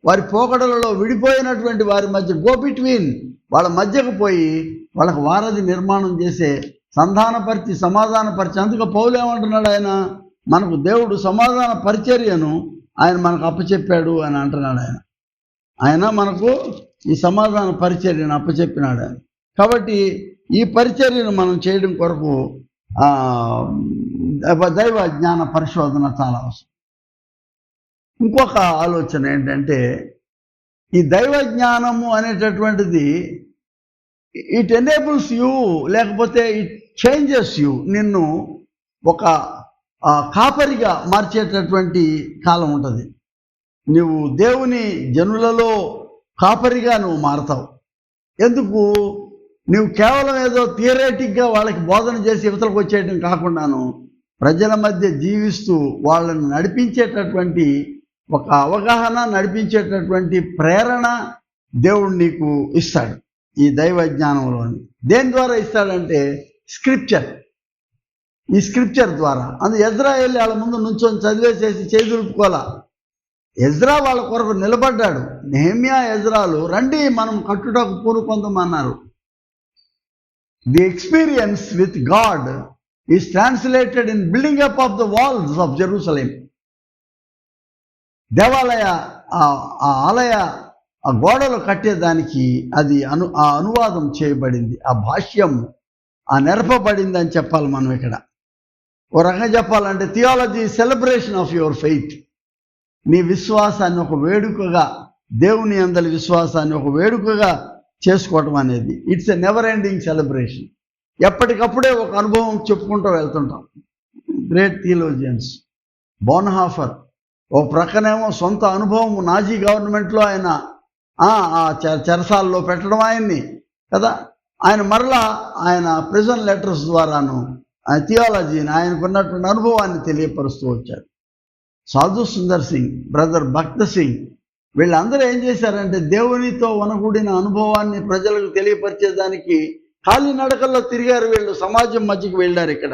వారి పోకడలలో విడిపోయినటువంటి వారి మధ్య, గో బిట్వీన్, వాళ్ళ మధ్యకు పోయి వాళ్ళకు వారధి నిర్మాణం చేసే, సంధానపరిచి సమాధానపరిచి. అందుకే పౌలు ఏమంటున్నాడు? ఆయన మనకు దేవుడు సమాధాన పరిచర్యను ఆయన మనకు అప్పచెప్పాడు అని అంటున్నాడు. ఆయన మనకు ఈ సమాధాన పరిచర్యను అప్పచెప్పినాడు ఆయన. కాబట్టి ఈ పరిచర్యను మనం చేయడం కొరకు దైవ జ్ఞాన పరిశోధన చాలా అవసరం. ఇంకొక ఆలోచన ఏంటంటే ఈ దైవ జ్ఞానము అనేటటువంటిది ఇట్ ఎనేబుల్స్ యూ, లేకపోతే ఇట్ చేంజెస్ యూ, నిన్ను ఒక కాపరిగా మార్చేటటువంటి కాలం ఉంటుంది. నువ్వు దేవుని జనులలో కాపరిగా నువ్వు మారతావు. ఎందుకు? నువ్వు కేవలం ఏదో థియరేటిక్గా వాళ్ళకి బోధన చేసి యువతలకు వచ్చేయడం కాకుండాను ప్రజల మధ్య జీవిస్తూ వాళ్ళని నడిపించేటటువంటి ఒక అవగాహన, నడిపించేటటువంటి ప్రేరణ దేవుడు నీకు ఇస్తాడు ఈ దైవ జ్ఞానంలోని. దేని ద్వారా ఇస్తాడంటే స్క్రిప్చర్. ఈ స్క్రిప్చర్ ద్వారా. ఎజ్రా వెళ్ళి వాళ్ళ ముందు నుంచొని చదివేసేసి చేదులుపుకోవాలా. ఎజ్రా వాళ్ళ కొరకు నిలబడ్డాడు. నెహెమ్యా, ఎజ్రాలు రండి మనం కట్టుటకు పూనుకొందామన్నారు. The experience with God is translated in building up of the walls of Jerusalem. దేవాలయ ఆ ఆలయ ఆ గోడలు కట్టేదానికి అది ఆ అనువాదం చేయబడింది. ఆ భాష్యం నెరపబడింది అని చెప్పాలి మనం ఇక్కడ. ఓ రకంగా చెప్పాలంటే theology celebration of your faith. నీ విశ్వాసాన్ని ఒక వేడుకగా, దేవుని అందరి విశ్వాసాన్ని ఒక వేడుకగా చేసుకోవటం అనేది it's a never ending celebration. ఎప్పటికప్పుడే ఒక అనుభవం చెప్పుకుంటూ వెళ్తుంటాం. గ్రేట్ థియోలోజియన్స్ బోన్హాఫర్ ఓ ప్రక్కనేమో సొంత అనుభవం నాజీ గవర్నమెంట్లో ఆయన చెరసాల్లో పెట్టడం ఆయన్ని కదా, ఆయన మరలా ఆయన ప్రిజన్ లెటర్స్ ద్వారాను ఆయన థియాలజీని, ఆయనకున్నటువంటి అనుభవాన్ని తెలియపరుస్తూ వచ్చారు. సాధు సుందర్ సింగ్, బ్రదర్ భక్త సింగ్, వీళ్ళందరూ ఏం చేశారంటే దేవునితో వనగూడిన అనుభవాన్ని ప్రజలకు తెలియపరిచేదానికి ఖాళీ నడకల్లో తిరిగారు. వీళ్ళు సమాజం మధ్యకి వెళ్ళారు. ఇక్కడ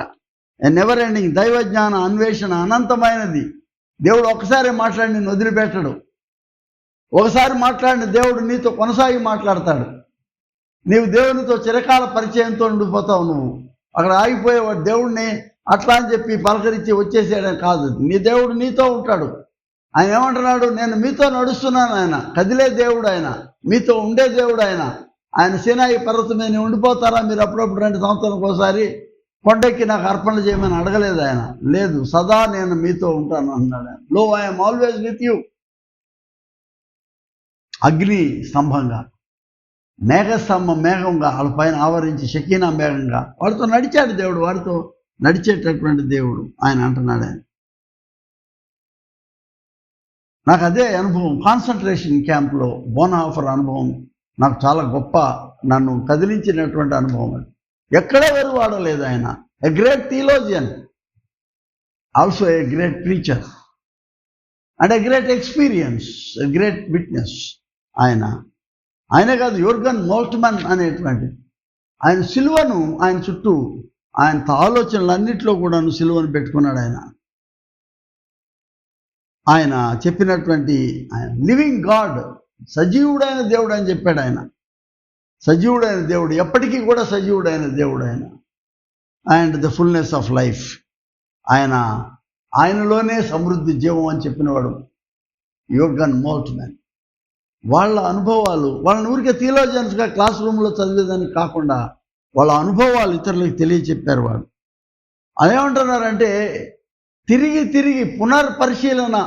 నెవర్ ఎండింగ్ దైవజ్ఞాన అన్వేషణ అనంతమైనది. దేవుడు ఒకసారి మాట్లాడి నిన్ను వదిలిపెట్టడు. ఒకసారి మాట్లాడిన దేవుడు నీతో కొనసాగి మాట్లాడతాడు. నీవు దేవునితో చిరకాల పరిచయంతో ఉండిపోతావు. నువ్వు అక్కడ ఆగిపోయేవాడు దేవుడిని అట్లా అని చెప్పి పలకరించి వచ్చేసేయడం కాదు. నీ దేవుడు నీతో ఉంటాడు. ఆయన ఏమంటున్నాడు? నేను మీతో నడుస్తున్నాను. ఆయన కదిలే దేవుడు, ఆయన మీతో ఉండే దేవుడు. ఆయన సీనాయి పర్వతం మీద ఉండిపోతారా మీరు? అప్పుడప్పుడు 2 సంవత్సరాలకు ఒకసారి కొండెక్కి నాకు అర్పణలు చేయమని అడగలేదు ఆయన. లేదు, సదా నేను మీతో ఉంటాను అన్నాడు. లో ఐఎమ్ ఆల్వేస్ విత్ యూ. అగ్ని స్తంభంగా, మేఘస్తంభం మేఘంగా వాళ్ళ పైన ఆవరించి షకీనా మేఘంగా వాడితో నడిచాడు దేవుడు. వాడితో నడిచేటటువంటి దేవుడు ఆయన అంటున్నాడు. ఆయన నాకు అదే అనుభవం. కాన్సన్ట్రేషన్ క్యాంప్లో బోన్హాఫర్ అనుభవం నాకు చాలా గొప్ప, నన్ను కదిలించినటువంటి అనుభవం. అది ఎక్కడే వేరు వాడలేదు. ఆయన a great theologian, also a great preacher and a great experience, a great witness. ఆయనే కాదు, యూర్గన్ మోల్ట్మన్ అనేటువంటి ఆయన సిలువను ఆయన చుట్టూ ఆయన ఆలోచనలన్నింటిలో కూడాను సిలువను పెట్టుకున్నాడు. ఆయన చెప్పినటువంటి ఆయన లివింగ్ గాడ్, సజీవుడైన దేవుడు అని చెప్పాడు. ఆయన సజీవుడైన దేవుడు, ఎప్పటికీ కూడా సజీవుడైన దేవుడు ఆయన. And the fullness of life, ఆయనలోనే సమృద్ధి జీవం అని చెప్పినవాడు యూర్గన్ మోల్ట్మన్. వాళ్ళ అనుభవాలు, వాళ్ళని ఊరికే థియోలోజియన్స్గా క్లాస్ రూమ్లో చదివేదానికి కాకుండా వాళ్ళ అనుభవాలు ఇతరులకు తెలియచెప్పారు. వాళ్ళు అదేమంటున్నారంటే తిరిగి తిరిగి పునర్పరిశీలన,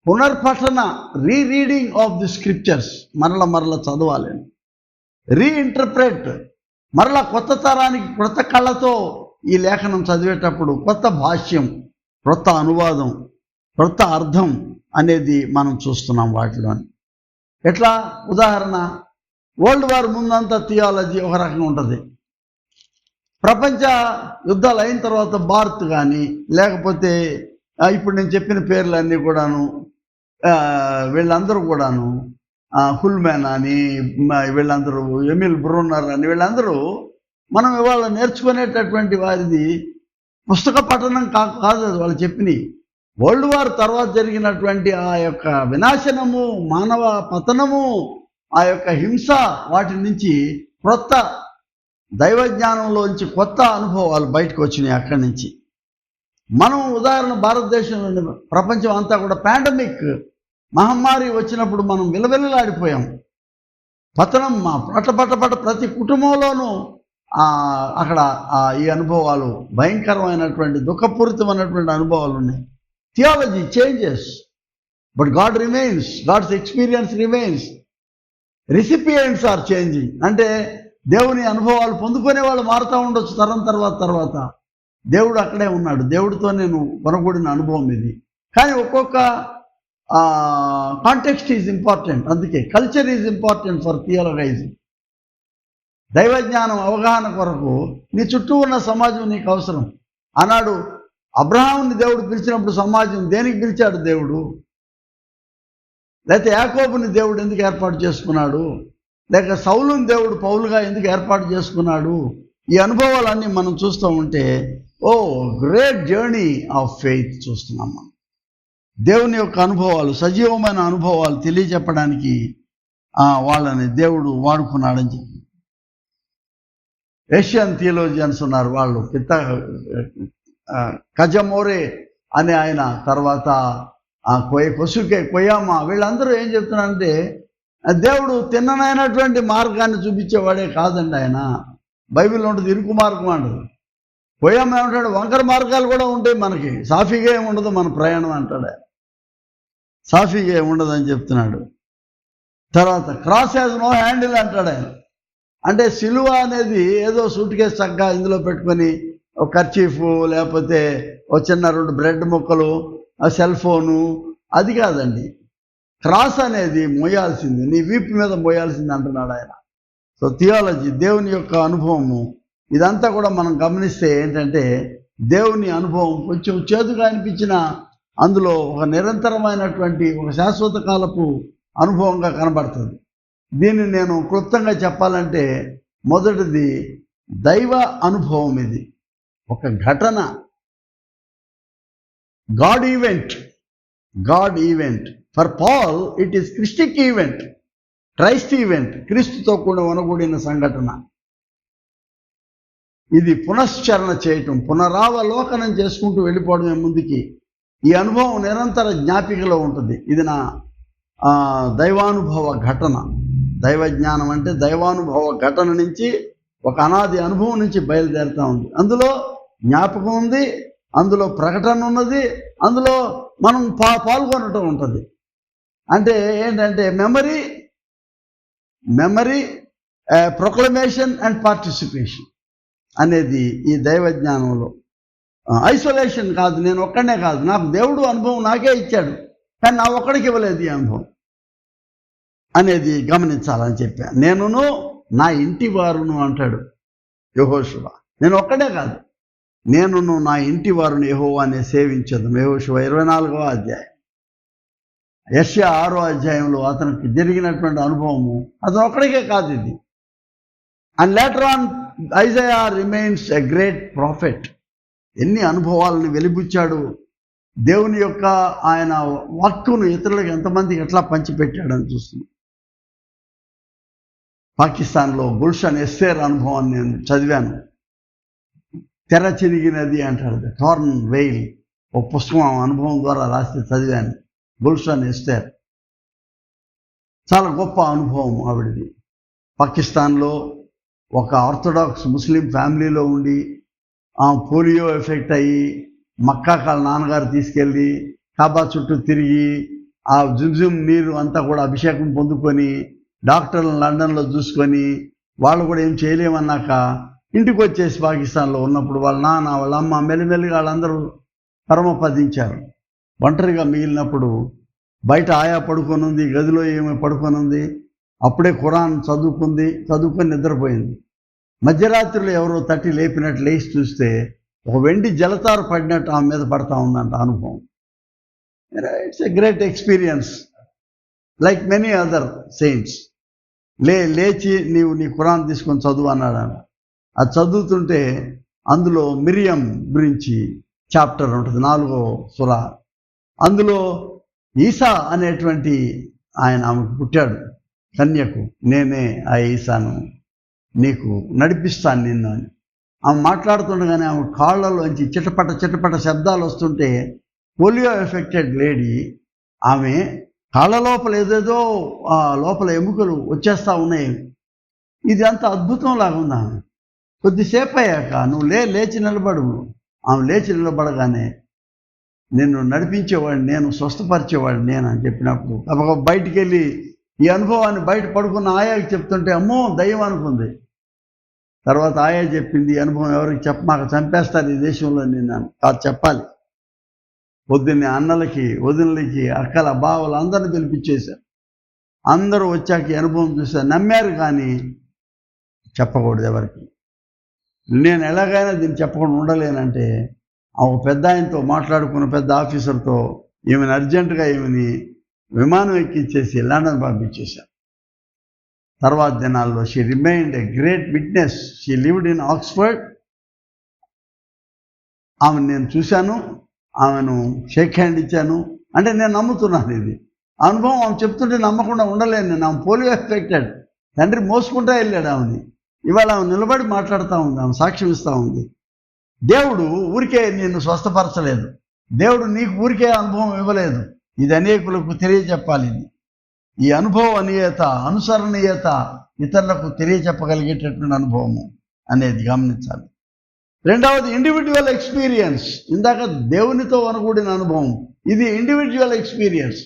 పునర్పఠన, రీరీడింగ్ ఆఫ్ ది స్క్రిప్చర్స్, మరల చదవాలి, రీఇంటర్ప్రెట్, మరలా కొత్త తరానికి కొత్త కళ్ళతో ఈ లేఖనం చదివేటప్పుడు కొత్త భాష్యం, కొత్త అనువాదం, కొత్త అర్థం అనేది మనం చూస్తున్నాం వాటిలోని. ఎట్లా? ఉదాహరణ, వరల్డ్ వార్ ముందంతా థియాలజీ ఒక రకంగా ఉంటుంది. ప్రపంచ యుద్ధాలు అయిన తర్వాత భారత్ కానీ, లేకపోతే ఇప్పుడు నేను చెప్పిన పేర్లన్నీ కూడాను, వీళ్ళందరూ కూడాను, హుల్మెన్ అని, వీళ్ళందరూ ఎమిల్ బ్రూనర్ అని, వీళ్ళందరూ మనం ఇవాళ నేర్చుకునేటటువంటి వారిది పుస్తక పఠనం కాదు అది వాళ్ళు చెప్పినవి. వరల్డ్ వార్ తర్వాత జరిగినటువంటి ఆ యొక్క వినాశనము, మానవ పతనము, ఆ యొక్క హింస, వాటి నుంచి కొత్త దైవజ్ఞానంలోంచి కొత్త అనుభవాలు బయటకు వచ్చినాయి. అక్కడి నుంచి మనం ఉదాహరణ భారతదేశంలో, ప్రపంచం అంతా కూడా పాండమిక్ మహమ్మారి వచ్చినప్పుడు మనం విలవిల్లాడిపోయాం. పతనం పట్ట ప్రతి కుటుంబంలోనూ అక్కడ ఈ అనుభవాలు, భయంకరమైనటువంటి దుఃఖపూరితమైనటువంటి అనుభవాలు ఉన్నాయి. Theology changes, but God remains, God's experience remains. Recipients are changing. అంటే దేవుని అనుభవాలు పొందుకునే వాళ్ళు మారుతూ ఉండొచ్చు తరం తర్వాత. దేవుడు అక్కడే ఉన్నాడు. దేవుడితో నేను కొనగూడిన అనుభవం ఇది. కానీ ఒక్కొక్క కాంటెక్స్ట్ ఈజ్ ఇంపార్టెంట్. అందుకే కల్చర్ ఈజ్ ఇంపార్టెంట్ ఫర్ థియాలజైజింగ్. దైవజ్ఞానం అవగాహన కొరకు నీ చుట్టూ ఉన్న సమాజం నీకు అవసరం. ఆనాడు అబ్రహాముని దేవుడు పిలిచినప్పుడు సమాజం దేనికి పిలిచాడు దేవుడు? లేకపోతే యాకోబుని దేవుడు ఎందుకు ఏర్పాటు చేసుకున్నాడు? లేక సౌలుని దేవుడు పౌలుగా ఎందుకు ఏర్పాటు చేసుకున్నాడు? ఈ అనుభవాలన్నీ మనం చూస్తూ ఉంటే గ్రేట్ జర్నీ ఆఫ్ ఫెయిత్ చూస్తున్నాం మనం. దేవుని యొక్క అనుభవాలు, సజీవమైన అనుభవాలు తెలియజెప్పడానికి వాళ్ళని దేవుడు వాడుకున్నాడని చెప్పి ఏషియన్ థియోలోజియన్స్ ఉన్నారు. వాళ్ళు కజమోరే అనే ఆయన, తర్వాత కొసుకే కొయామా, వీళ్ళందరూ ఏం చెప్తున్నారంటే దేవుడు తిన్ననైనటువంటి మార్గాన్ని చూపించేవాడే కాదండి ఆయన. బైబిల్లో ఉంటుంది ఇరుకు మార్గం అంటారు. కొయామా ఏమంటాడు, వంకర మార్గాలు కూడా ఉంటాయి మనకి, సాఫీగా ఏమి ఉండదు మన ప్రయాణం అంటాడు. సాఫీగా ఏమి ఉండదని చెప్తున్నాడు. తర్వాత క్రాస్ హ్యాజ్ నో హ్యాండిల్ అంటాడు ఆయన. అంటే సిలువ అనేది ఏదో సూట్ కేసు చక్కగా ఇందులో పెట్టుకొని ఒక కర్చీఫ్, లేకపోతే ఒక చిన్న 2 బ్రెడ్ ముక్కలు, సెల్ ఫోను, అది కాదండి. క్రాస్ అనేది మోయాల్సింది, నీ వీపు మీద మోయాల్సింది అంటున్నాడు ఆయన. సో థియాలజీ, దేవుని యొక్క అనుభవము, ఇదంతా కూడా మనం గమనిస్తే ఏంటంటే దేవుని అనుభవం కొంచెం చేదుగా అనిపించిన అందులో ఒక నిరంతరమైనటువంటి ఒక శాశ్వత కాలపు అనుభవంగా కనబడుతుంది. దీన్ని నేను క్లుప్తంగా చెప్పాలంటే మొదటిది దైవ అనుభవం. ఇది ఒక ఘటన, God event. For Paul it is Christic event, Christ event, క్రీస్తుతో కూడా వనగూడిన సంఘటన. ఇది పునశ్చరణ చేయటం, పునరావలోకనం చేసుకుంటూ వెళ్ళిపోవడమే ముందుకి. ఈ అనుభవం నిరంతర జ్ఞాపికలో ఉంటుంది. ఇది నా దైవానుభవ ఘటన. దైవ జ్ఞానం అంటే దైవానుభవ ఘటన నుంచి, ఒక అనాది అనుభవం నుంచి బయలుదేరుతూ ఉంది. అందులో జ్ఞాపకం ఉంది, అందులో ప్రకటన ఉన్నది, అందులో మనం పాల్గొనటం ఉంటుంది. అంటే ఏంటంటే మెమరీ, ప్రొక్లమేషన్ అండ్ పార్టిసిపేషన్ అనేది ఈ దైవ జ్ఞానంలో. ఐసోలేషన్ కాదు, నేను ఒక్కడనే కాదు, నాకు దేవుడు అనుభవం నాకే ఇచ్చాడు, కానీ నా ఒక్కడికి ఇవ్వలేదు ఈ అనుభవం అనేది గమనించాలని చెప్పాను. నేనును నా ఇంటి వారును అంటాడు యెహోషువ. నేను ఒక్కడే కాదు, నేనును నా ఇంటి వారును యెహోవానే సేవించదు. యెహోషువ 24వ అధ్యాయం. యెషయా 6వ అధ్యాయంలో అతనికి జరిగినటువంటి అనుభవము అతను ఒక్కడికే కాదు ఇది. And later on Isaiah remains a great prophet. ఎన్ని అనుభవాలను వెలిబుచ్చాడు, దేవుని యొక్క ఆయన వాక్కును ఇతరులకు ఎంతమందికి ఎట్లా పంచిపెట్టాడని చూస్తున్నాం. పాకిస్తాన్లో గుల్షన్ ఎస్సేర్ అనుభవాన్ని నేను చదివాను. తెర చిరిగినది అంటాడు, టార్న్ వెయిల్, ఒక పుస్తకం అనుభవం ద్వారా రాస్తే చదివాను. గుల్షన్ ఎస్సేర్ చాలా గొప్ప అనుభవం ఆవిడది. పాకిస్తాన్లో ఒక ఆర్థడాక్స్ ముస్లిం ఫ్యామిలీలో ఉండి పోలియో ఎఫెక్ట్ అయ్యి మక్కా వాళ్ళ నాన్నగారు తీసుకెళ్ళి కాబా చుట్టూ తిరిగి ఆ జుమ్జుమ్ నీరు అంతా కూడా అభిషేకం పొందుకొని డాక్టర్లను లండన్లో చూసుకొని వాళ్ళు కూడా ఏం చేయలేమన్నాక ఇంటికి వచ్చేసి పాకిస్తాన్లో ఉన్నప్పుడు వాళ్ళ నాన్న వాళ్ళ అమ్మ మెల్లిమెల్లిగా వాళ్ళందరూ పరమపదించారు. ఒంటరిగా మిగిలినప్పుడు బయట ఆయా పడుకొని ఉంది, గదిలో ఏమో పడుకొని ఉంది. అప్పుడే ఖురాన్ చదువుకొని నిద్రపోయింది. మధ్యరాత్రిలో ఎవరో తట్టి లేపినట్టు లేచి చూస్తే ఒక వెండి జలతారు పడినట్టు ఆమె మీద పడతా ఉందంట అనుభవం. It's a great experience like many other saints. లేచి నీవు నీ ఖురాన్ తీసుకొని చదువు అన్నాడు. అది చదువుతుంటే అందులో మిరియం గురించి చాప్టర్ ఉంటుంది, 4వ సూరా. అందులో ఈసా అనేటువంటి ఆయన ఆమెకు పుట్టాడు, కన్యకు. నేనే ఆ ఈసాను, నీకు నడిపిస్తాను నిన్ను అని ఆమె మాట్లాడుతుండగానే ఆమె కాళ్ళలోంచి చిటపట శబ్దాలు వస్తుంటే పోలియో ఎఫెక్టెడ్ లేడీ, ఆమె కాళ్ళ లోపల ఏదేదో లోపల ఎముకలు వచ్చేస్తూ ఉన్నాయి. ఇది అంత అద్భుతం లాగా ఉంది. ఆమె కొద్దిసేపు అయ్యాక నువ్వు లేచి నిలబడు. ఆమె లేచి నిలబడగానే నిన్ను నడిపించేవాడిని నేను, స్వస్థపరిచేవాడిని నేను అని చెప్పినప్పుడు బయటికి వెళ్ళి ఈ అనుభవాన్ని బయట పడుకున్న ఆయాకి చెప్తుంటే అమ్మో దయ్యం అనుకుంది. తర్వాత ఆయా చెప్పింది, ఈ అనుభవం ఎవరికి చెప్పమాక, చంపేస్తారు ఈ దేశంలో నేను. కాదు, చెప్పాలి. పొద్దున్నే అన్నలకి, వదినలకి, అక్కల, బావలు అందరిని పిలిపించేశారు. అందరూ వచ్చాక ఈ అనుభవం చూశారు, నమ్మారు, కానీ చెప్పకూడదు ఎవరికి. నేను ఎలాగైనా దీన్ని చెప్పకుండా ఉండలేనంటే ఆ పెద్ద ఆయనతో మాట్లాడుకున్న పెద్ద ఆఫీసర్తో ఈమెను అర్జెంటుగా ఈమెని విమానం ఎక్కించేసి లండన్ పంపించేశారు. తర్వాత దినాల్లో she remained a great witness. She lived in Oxford. ఆమెను నేను చూశాను, ఆమెను షేక్ హ్యాండ్ ఇచ్చాను. అంటే నేను నమ్ముతున్నాను ఇది అనుభవం. ఆమె చెప్తుంటే నమ్మకుండా ఉండలేను నేను. ఆమె పోలియో ఎఫెక్టెడ్, తండ్రి మోసుకుంటా వెళ్ళాడు ఆమెని. ఇవాళ ఆమె నిలబడి మాట్లాడుతూ ఉంది, ఆమె సాక్ష్యం ఇస్తూ ఉంది. దేవుడు ఊరికే నిన్ను స్వస్థపరచలేదు, దేవుడు నీకు ఊరికే అనుభవం ఇవ్వలేదు. ఇది అనేకులకు తెలియజెప్పాలి. ఈ అనుభవనీయత, అనుసరణీయత ఇతరులకు తెలియచెప్పగలిగేటటువంటి అనుభవము అనేది గమనించాలి. రెండవది ఇండివిజువల్ ఎక్స్పీరియన్స్. ఇందాక దేవునితో అనుకూడిన అనుభవం, ఇది ఇండివిజువల్ ఎక్స్పీరియన్స్.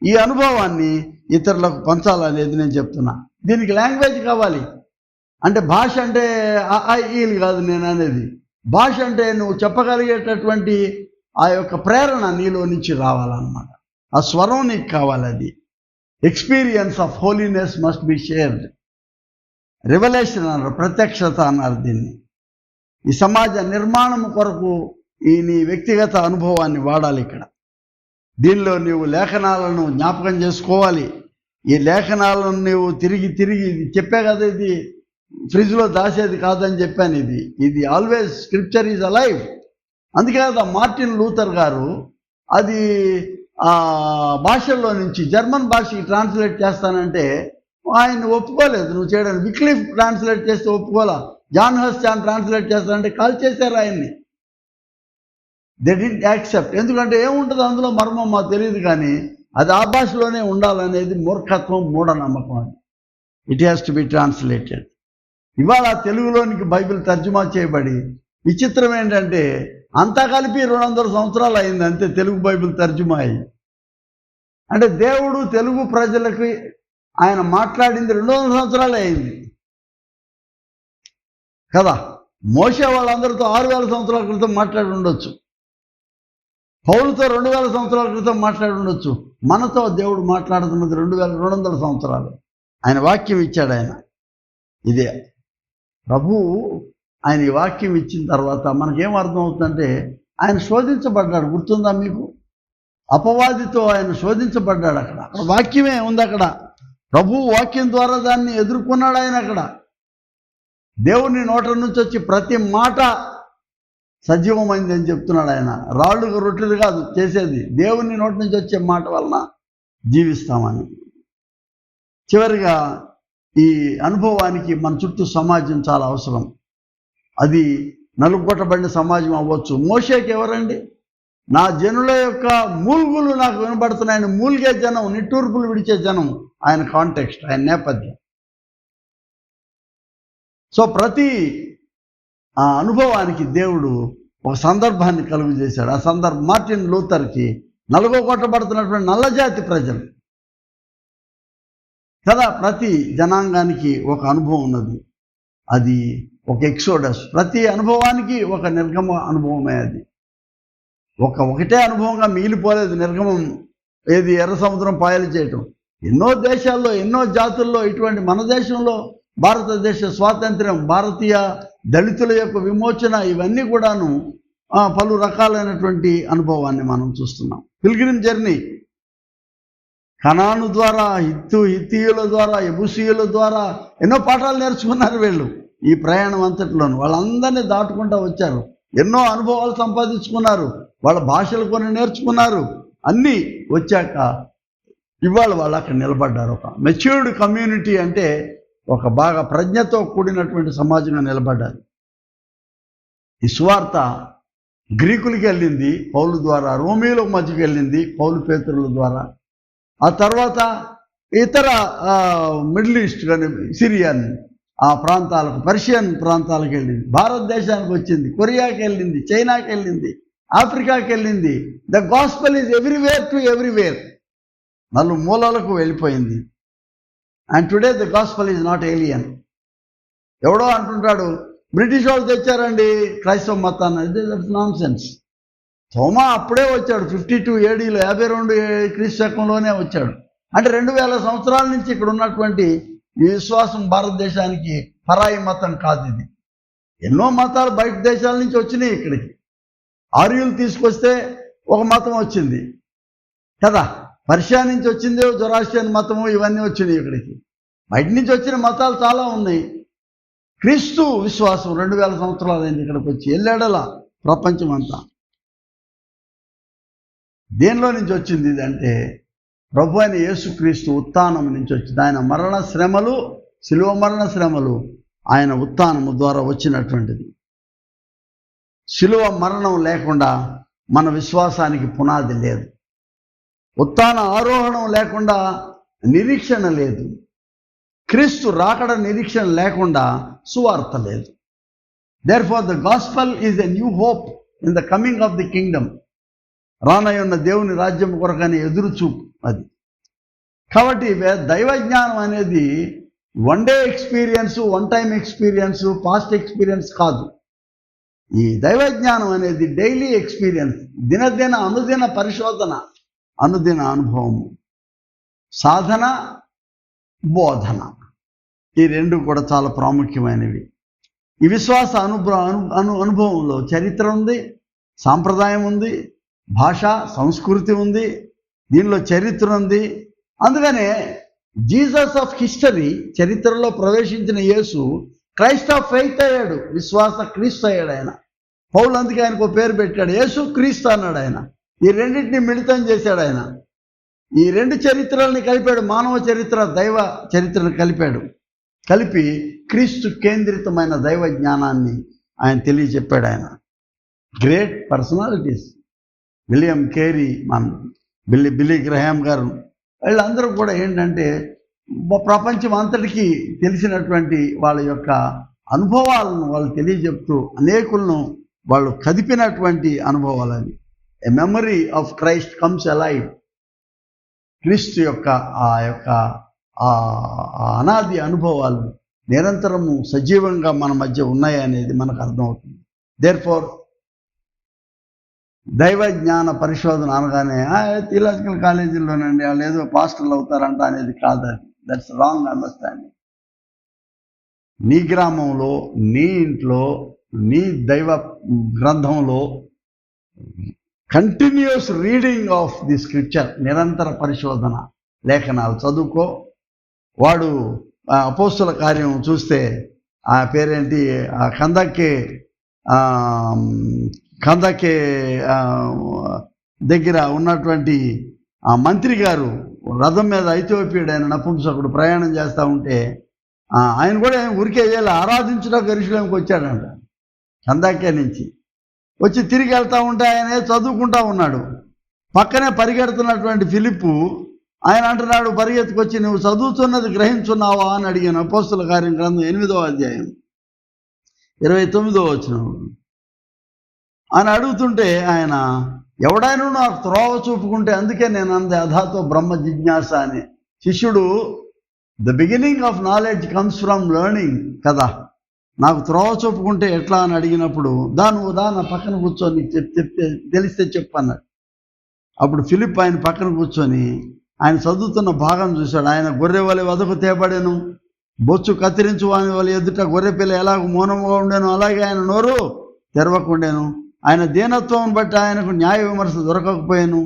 ఈ అనుభవాన్ని ఇతరులకు పంచాలనేది నేను చెప్తున్నా. దీనికి లాంగ్వేజ్ కావాలి. అంటే భాష అంటే ఈలు కాదు నేను అనేది. భాష అంటే నువ్వు చెప్పగలిగేటటువంటి ఆ యొక్క ప్రేరణ నీలో నుంచి రావాలన్నమాట. ఆ స్వరం నీకు కావాలి. అది experience of holiness must be shared. Revolution అన్నారు, ప్రత్యక్షత అన్నారు దీన్ని. ఈ సమాజ నిర్మాణం కొరకు ఈ నీ వ్యక్తిగత అనుభవాన్ని వాడాలి ఇక్కడ. దీనిలో నీవు లేఖనాలను జ్ఞాపకం చేసుకోవాలి. ఈ లేఖనాలను నీవు తిరిగి తిరిగి చెప్పే కదా, ఇది ఫ్రిడ్జ్లో దాసేది కాదని చెప్పాను. ఇది ఆల్వేస్ స్క్రిప్చర్ ఈజ్ అలైవ్. అందుకే కదా మార్టిన్ లూథర్ గారు అది భాషల్లో నుంచి జర్మన్ భాషకి ట్రాన్స్లేట్ చేస్తానంటే ఆయన ఒప్పుకోలేదు నువ్వు చేయడానికి. విక్లిఫ్ ట్రాన్స్లేట్ చేస్తే ఒప్పుకోలే. జాన్ హస్టాన్ ట్రాన్స్లేట్ చేస్తానంటే కాల్ చేశారు ఆయన్ని. They didn't accept. ఎందుకంటే ఏముంటుంది అందులో మర్మం మాకు తెలియదు, కానీ అది ఆ భాషలోనే ఉండాలనేది మూర్ఖత్వం, మూఢనమ్మకం. అది it has to be translated. ఇవాళ తెలుగులోనికి బైబిల్ తర్జుమా చేయబడి, విచిత్రం ఏంటంటే అంతా కలిపి 200 సంవత్సరాలు అయింది అంతే తెలుగు బైబిల్ తర్జుమా అయ్యి. అంటే దేవుడు తెలుగు ప్రజలకి ఆయన మాట్లాడింది 200 సంవత్సరాలే అయింది కదా. మోషే వాళ్ళందరితో 6000 సంవత్సరాల క్రితం మాట్లాడి ఉండొచ్చు, పౌలుతో 2000 సంవత్సరాల క్రితం మాట్లాడి ఉండొచ్చు. మనతో దేవుడు మాట్లాడుతున్నది 2200 సంవత్సరాలు. ఆయన వాక్యం ఇచ్చాడు ఆయన. ఇదే ప్రభు ఆయన ఈ వాక్యం ఇచ్చిన తర్వాత మనకేం అర్థం అవుతుందంటే ఆయన శోధించబడ్డాడు. గుర్తుందా మీకు? అపవాదితో ఆయన శోధించబడ్డాడు. అక్కడ వాక్యమే ఉంది. అక్కడ ప్రభు వాక్యం ద్వారా దాన్ని ఎదుర్కొన్నాడు ఆయన. అక్కడ దేవుని నోట నుంచి వచ్చి ప్రతి మాట సజీవమైంది అని చెప్తున్నాడు ఆయన. రాళ్ళు రొట్టెలు కాదు చేసేది, దేవుని నోటి నుంచి వచ్చే మాట వలన జీవిస్తామని. చివరిగా ఈ అనుభవానికి మన చుట్టూ సమాజం చాలా అవసరం. అది నలుగొట్టబడిన సమాజం అవ్వచ్చు. మోషేకి ఎవరండి? నా జనుల యొక్క మూల్గులు నాకు వినబడుతున్నాయని, మూల్గే జనం, నిట్టూర్పులు విడిచే జనం. ఆయన కాంటెక్స్ట్, ఆయన నేపథ్యం. సో ప్రతి అనుభవానికి దేవుడు ఒక సందర్భాన్ని కలుగు చేశాడు. ఆ సందర్భం మార్టిన్ లూథర్కి నలుగొట్టబడుతున్నటువంటి నల్లజాతి ప్రజలు కదా. ప్రతి జనాంగానికి ఒక అనుభవం ఉన్నది, అది ఒక ఎక్సోడస్. ప్రతి అనుభవానికి ఒక నిర్గమ అనుభవమే. అది ఒకటే అనుభవంగా మిగిలిపోలేదు నిర్గమం. ఏది ఎర్ర సముద్రం పాయలు చేయటం. ఎన్నో దేశాల్లో, ఎన్నో జాతుల్లో, ఇటువంటి మన దేశంలో భారతదేశ స్వాతంత్ర్యం, భారతీయ దళితుల యొక్క విమోచన, ఇవన్నీ కూడాను పలు రకాలైనటువంటి అనుభవాన్ని మనం చూస్తున్నాం. పిల్గ్రిమ్ జర్నీ, కనాను ద్వారా, హిత్తీయుల ద్వారా, యెబూసీయుల ద్వారా ఎన్నో పాఠాలు నేర్చుకున్నారు వీళ్ళు. ఈ ప్రయాణం అంతటిలోనూ వాళ్ళందరినీ దాటుకుంటూ వచ్చారు. ఎన్నో అనుభవాలు సంపాదించుకున్నారు. వాళ్ళ భాషలు కొన్ని నేర్చుకున్నారు. అన్నీ వచ్చాక ఇవాళ వాళ్ళు అక్కడ నిలబడ్డారు. ఒక మెచ్యూర్డ్ కమ్యూనిటీ అంటే ఒక బాగా ప్రజ్ఞతో కూడినటువంటి సమాజంగా నిలబడ్డారు. ఈ సువార్త గ్రీకులకి వెళ్ళింది పౌలు ద్వారా, రోమీల మధ్యకి వెళ్ళింది పౌలు పేతురుల ద్వారా. ఆ తర్వాత ఇతర మిడిల్ ఈస్ట్ కానీ, సిరియన్ ఆ ప్రాంతాలకు, పర్షియన్ ప్రాంతాలకు వెళ్ళింది. భారతదేశానికి వచ్చింది, కొరియాకి వెళ్ళింది, చైనాకి వెళ్ళింది, ఆఫ్రికాకి వెళ్ళింది. The gospel is everywhere to everywhere. నలు మూలాలకు వెళ్ళిపోయింది. And today the gospel is not alien. ఎవడో అంటుంటాడు బ్రిటిష్ వాళ్ళు తెచ్చారండి క్రైస్తవ మతాన్ని. That's non sense. తోమా అప్పుడే వచ్చాడు, 52 ఏడీలో, 52 క్రీస్తు శకంలోనే వచ్చాడు. అంటే 2000 సంవత్సరాల నుంచి ఇక్కడ ఉన్నటువంటి ఈ విశ్వాసం భారతదేశానికి పరాయి మతం కాదు. ఇది ఎన్నో మతాలు బయట దేశాల నుంచి వచ్చినాయి ఇక్కడికి. ఆర్యులు తీసుకొస్తే ఒక మతం వచ్చింది కదా, పర్షియా నుంచి వచ్చింది జొరాస్ట్రియన్ మతము, ఇవన్నీ వచ్చినాయి ఇక్కడికి. బయట నుంచి వచ్చిన మతాలు చాలా ఉన్నాయి. క్రీస్తు విశ్వాసం 2000 సంవత్సరాలు అయింది ఇక్కడికి వచ్చి. ఎల్లెడలా ప్రపంచం అంతా దేనిలో నుంచి వచ్చింది ఇది అంటే ప్రభు అయిన యేసుక్రీస్తు ఉత్థానం నుంచి వచ్చింది. ఆయన మరణ శ్రమలు, శిలువ మరణ శ్రమలు ఆయన ఉత్థానము ద్వారా వచ్చినటువంటిది. శిలువ మరణం లేకుండా మన విశ్వాసానికి పునాది లేదు. ఉత్థాన ఆరోహణం లేకుండా నిరీక్షణ లేదు. క్రీస్తు రాకడ నిరీక్షణ లేకుండా సువార్త లేదు. Therefore the gospel is a new hope in the coming of the kingdom. రానయ్యున్న దేవుని రాజ్యం కొరకని ఎదురుచూపు అది. కాబట్టి దైవజ్ఞానం అనేది one day experience, one time experience, past experience కాదు. ఈ దైవజ్ఞానం అనేది డైలీ ఎక్స్పీరియన్స్, దినదిన అనుదిన పరిశోధన, అనుదిన అనుభవము, సాధన, బోధన. ఈ రెండు కూడా చాలా ప్రాముఖ్యమైనవి. ఈ విశ్వాస అనుభవంలో చరిత్ర ఉంది, సాంప్రదాయం ఉంది, భాష సంస్కృతి ఉంది, దీనిలో చరిత్ర ఉంది. అందుకనే జీసస్ ఆఫ్ హిస్టరీ, చరిత్రలో ప్రవేశించిన యేసు క్రైస్ట్ ఆఫ్ ఫెయిత్ అయ్యాడు, విశ్వాస క్రీస్తు అయ్యాడు ఆయన. పౌలు అందుకే ఆయనకు పేరు పెట్టాడు, యేసు క్రీస్తు అన్నాడు ఆయన. ఈ రెండింటిని మిళితం చేశాడు ఆయన. ఈ రెండు చరిత్రల్ని కలిపాడు, మానవ చరిత్ర దైవ చరిత్రను కలిపి క్రీస్తు కేంద్రితమైన దైవ జ్ఞానాన్ని ఆయన తెలియచెప్పాడు. ఆయన great personalities, William Carey, Billy Graham garu, వీళ్ళందరూ కూడా ఏంటంటే ప్రపంచం అంతటికీ తెలిసినటువంటి వాళ్ళ యొక్క అనుభవాలను వాళ్ళు తెలియజెప్తూ అనేకులను వాళ్ళు కదిపినటువంటి అనుభవాలని. A memory of Christ comes alive. క్రీస్తు యొక్క అనాది అనుభవాలు నిరంతరము సజీవంగా మన మధ్య ఉన్నాయి అనేది మనకు అర్థమవుతుంది. దేర్ఫోర్ దైవ జ్ఞాన పరిశోధన అనగానే థియలాజికల్ కాలేజీల్లోనండి వాళ్ళు ఏదో పాస్టర్లు అవుతారంట అనేది కాదు. అది దట్స్ రాంగ్ అండర్స్టాండింగ్. నీ గ్రామంలో, నీ ఇంట్లో, నీ దైవ గ్రంథంలో continuous reading of the scripture, నిరంతర పరిశోధన, లేఖనాలు చదువుకో. వాడు అపోస్తుల కార్యం చూస్తే ఆ పేరేంటి, కందకే దగ్గర ఉన్నటువంటి ఆ మంత్రి గారు రథం మీద ఐథియోపియాడు ఆయన నపుంసకుడు ప్రయాణం చేస్తూ ఉంటే ఆయన కూడా ఊరికే ఆరాధించడానికి యెరూషలేముకి వచ్చాడంట. కందాకే నుంచి వచ్చి తిరిగి వెళ్తూ ఉంటే ఆయన చదువుకుంటా ఉన్నాడు. పక్కనే పరిగెడుతున్నటువంటి ఫిలిప్పు ఆయన అంటున్నాడు పరిగెత్తుకొచ్చి, నువ్వు చదువుతున్నది గ్రహించున్నావా అని అడిగాను. అపోస్తుల కార్యం గ్రంథం 8వ అధ్యాయం 29వ వచనం. ఆయన అడుగుతుంటే ఆయన, ఎవడైనా నాకు త్రోవ చూపుకుంటే, అందుకే నేను అంది అధాతో బ్రహ్మ జిజ్ఞాస అని. శిష్యుడు the beginning of knowledge comes from learning కదా. నాకు త్రోవ చూపుకుంటే ఎట్లా అని అడిగినప్పుడు, నువ్వు నా పక్కన కూర్చొని చెప్తే తెలిస్తే చెప్పు అన్నాడు. అప్పుడు ఫిలిప్ ఆయన పక్కన కూర్చొని ఆయన చదువుతున్న భాగం చూశాడు. ఆయన గొర్రె వలె వదకు తేబడేను, బొచ్చు కత్తిరించు వాని వల్ల ఎదుట గొర్రె పిల్ల ఎలాగ మౌనంగా ఉండేను, అలాగే ఆయన నోరు తెరవకుండేను. ఆయన దీనత్వం బట్టి ఆయనకు న్యాయ విమర్శ దొరకకపోయాను.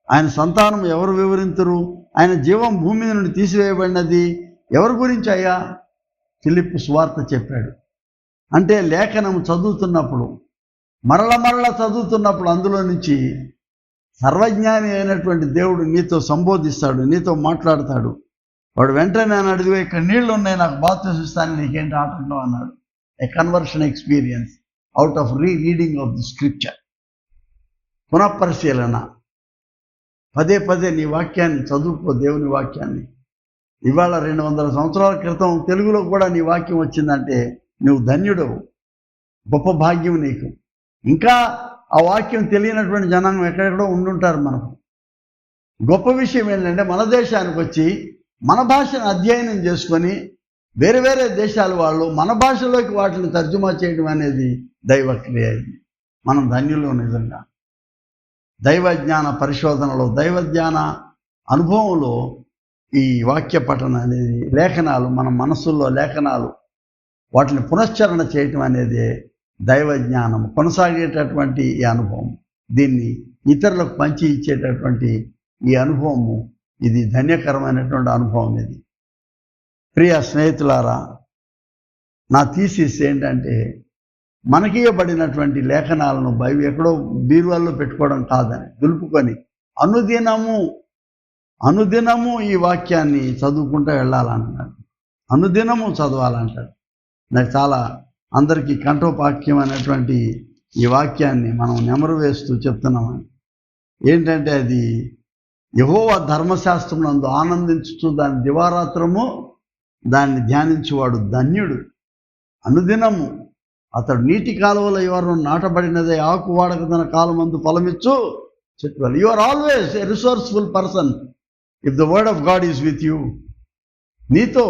ఆయన సంతానం ఎవరు వివరించరు? ఆయన జీవం భూమి నుండి తీసివేయబడినది ఎవరి గురించి అయ్యా? ఫిలిప్ సువార్త చెప్పాడు. అంటే లేఖనం చదువుతున్నప్పుడు, మరల చదువుతున్నప్పుడు అందులో నుంచి సర్వజ్ఞాని అయినటువంటి దేవుడు నీతో సంబోధిస్తాడు, నీతో మాట్లాడతాడు. వాడు వెంటనే నేను అడిగితే, ఇక్కడ నీళ్లు ఉన్నాయి, నాకు బాప్తిసం ఇస్తాను, నీకేంటి ఆటంకం అన్నాడు. A conversion experience out of reading of the scripture. పునఃపరిశీలన. పదే నీ వాక్యాన్ని చదువుకో, దేవుని వాక్యాన్ని. ఇవాళ 200 సంవత్సరాల క్రితం తెలుగులో కూడా నీ వాక్యం వచ్చిందంటే నువ్వు ధన్యుడవు, గొప్ప భాగ్యం నీకు. ఇంకా ఆ వాక్యం తెలియనటువంటి జనాంగం ఎక్కడెక్కడో ఉండుంటారు. మనకు గొప్ప విషయం ఏంటంటే మన దేశానికి వచ్చి మన భాషను అధ్యయనం చేసుకొని వేరే వేరే దేశాల వాళ్ళు మన భాషలోకి వాటిని తర్జుమా చేయడం అనేది దైవక్రియ. మనం ధన్యులు. నిజంగా దైవజ్ఞాన పరిశోధనలో, దైవజ్ఞాన అనుభవంలో ఈ వాక్య పఠన అనేది, లేఖనాలు మన మనస్సుల్లో లేఖనాలు వాటిని పునశ్చరణ చేయటం అనేది దైవజ్ఞానం కొనసాగేటటువంటి ఈ అనుభవం. దీన్ని ఇతరులకు పంచి ఇచ్చేటటువంటి ఈ అనుభవము, ఇది ధన్యకరమైనటువంటి అనుభవం. ఇది ప్రియ స్నేహితులారా, నా థీసిస్ ఏంటంటే, మనకీయబడినటువంటి లేఖనాలను ఎక్కడో బీరువాల్లో పెట్టుకోవడం కాదని, దులుపుకొని అనుదినము ఈ వాక్యాన్ని చదువుకుంటూ వెళ్ళాలంటున్నాడు. అనుదినము చదవాలంటాడు. నాకు చాలా అందరికీ కంఠోపాక్యమైనటువంటి ఈ వాక్యాన్ని మనం నెమరు వేస్తూ చెప్తున్నామని. ఏంటంటే, అది యెహోవా ధర్మశాస్త్రం నందు ఆనందించుతూ దాని దివారాత్రము దాన్ని ధ్యానించువాడు ధన్యుడు. అనుదినము అతడు నీటి కాలువలో ఎవరు నాటబడినదే ఆకు వాడక తన కాలమందు ఫలమిచ్చు చెట్టు. You are always a resourceful person if the word of God is with you. నీతో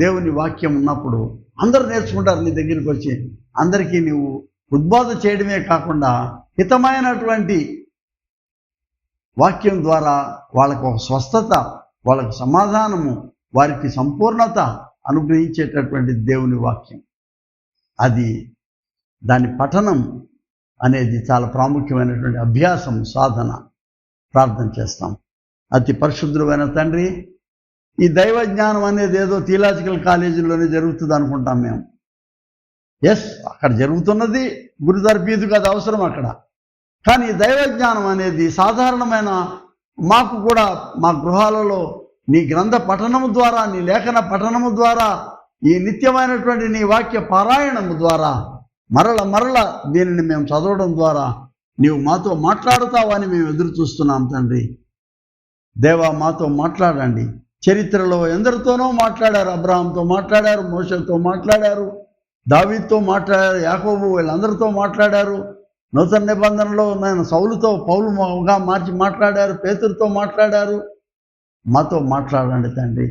దేవుని వాక్యం ఉన్నప్పుడు అందరూ నేర్చుకుంటారు నీ దగ్గరికి వచ్చి. అందరికీ నీవు ఉద్బోధ చేయడమే కాకుండా హితమైనటువంటి వాక్యం ద్వారా వాళ్ళకు ఒక స్వస్థత, వాళ్ళకు సమాధానము, వారికి సంపూర్ణత అనుగ్రహించేటటువంటి దేవుని వాక్యం. అది దాని పఠనం అనేది చాలా ప్రాముఖ్యమైనటువంటి అభ్యాసం, సాధన. ప్రార్థన చేస్తాం. అతి పరిశుద్ధుడైన తండ్రి, ఈ దైవ జ్ఞానం అనేది ఏదో థియలాజికల్ కాలేజీలోనే జరుగుతుంది అనుకుంటాం మేము. ఎస్, అక్కడ జరుగుతున్నది గురు తర్బీదుకు, అది అవసరం అక్కడ. కానీ దైవ జ్ఞానం అనేది సాధారణమైన మాకు కూడా మా గృహాలలో నీ గ్రంథ పఠనము ద్వారా, నీ లేఖన పఠనము ద్వారా, ఈ నిత్యమైనటువంటి నీ వాక్య పారాయణము ద్వారా మరల దీనిని మేము చదవడం ద్వారా నీవు మాతో మాట్లాడుతావని మేము ఎదురు చూస్తున్నాం తండ్రి. దేవా, మాతో మాట్లాడండి. చరిత్రలో ఎందరితోనో మాట్లాడారు. అబ్రహాంతో మాట్లాడారు, మోషేతో మాట్లాడారు, దావీదుతో మాట్లాడారు, యాకోబు, వీళ్ళందరితో మాట్లాడారు. నూతన నిబంధనలో నేను సౌలుతో పౌలుగా మార్చి మాట్లాడారు, పేతురుతో మాట్లాడారు. మాతో మాట్లాడండి తండ్రి.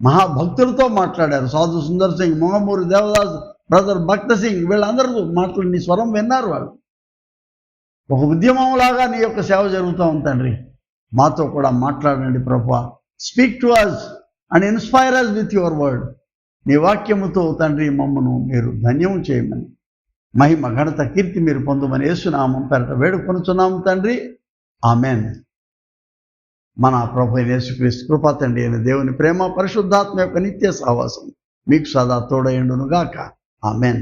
మహాభక్తులతో మాట్లాడారు. సాధు సుందర్ సింగ్, మొహమ్మూరి దేవదాస్, బ్రదర్ భక్త సింగ్, వీళ్ళందరూ మాట్లాడి నీ స్వరం విన్నారు. వాళ్ళు ఒక ఉద్యమంలాగా నీ యొక్క సేవ జరుగుతూ ఉంది తండ్రి. మాతో కూడా మాట్లాడండి ప్రభువా. Speak to us and inspire us with your word. నీ వాక్యముతో తండ్రి మమ్మను మీరు ధన్యము చేయమని, మహిమ ఘనత కీర్తి మీరు పొందమని యేసునామం పేరట వేడుకొనుచున్నాము తండ్రి. ఆమెన్. మన ప్రభు యేసుక్రీస్తు కృప, తండ్రి అయిన దేవుని ప్రేమ, పరిశుద్ధాత్మ యొక్క నిత్య సహవాసం మీకు సదా తోడయుండును గాక. ఆమెన్.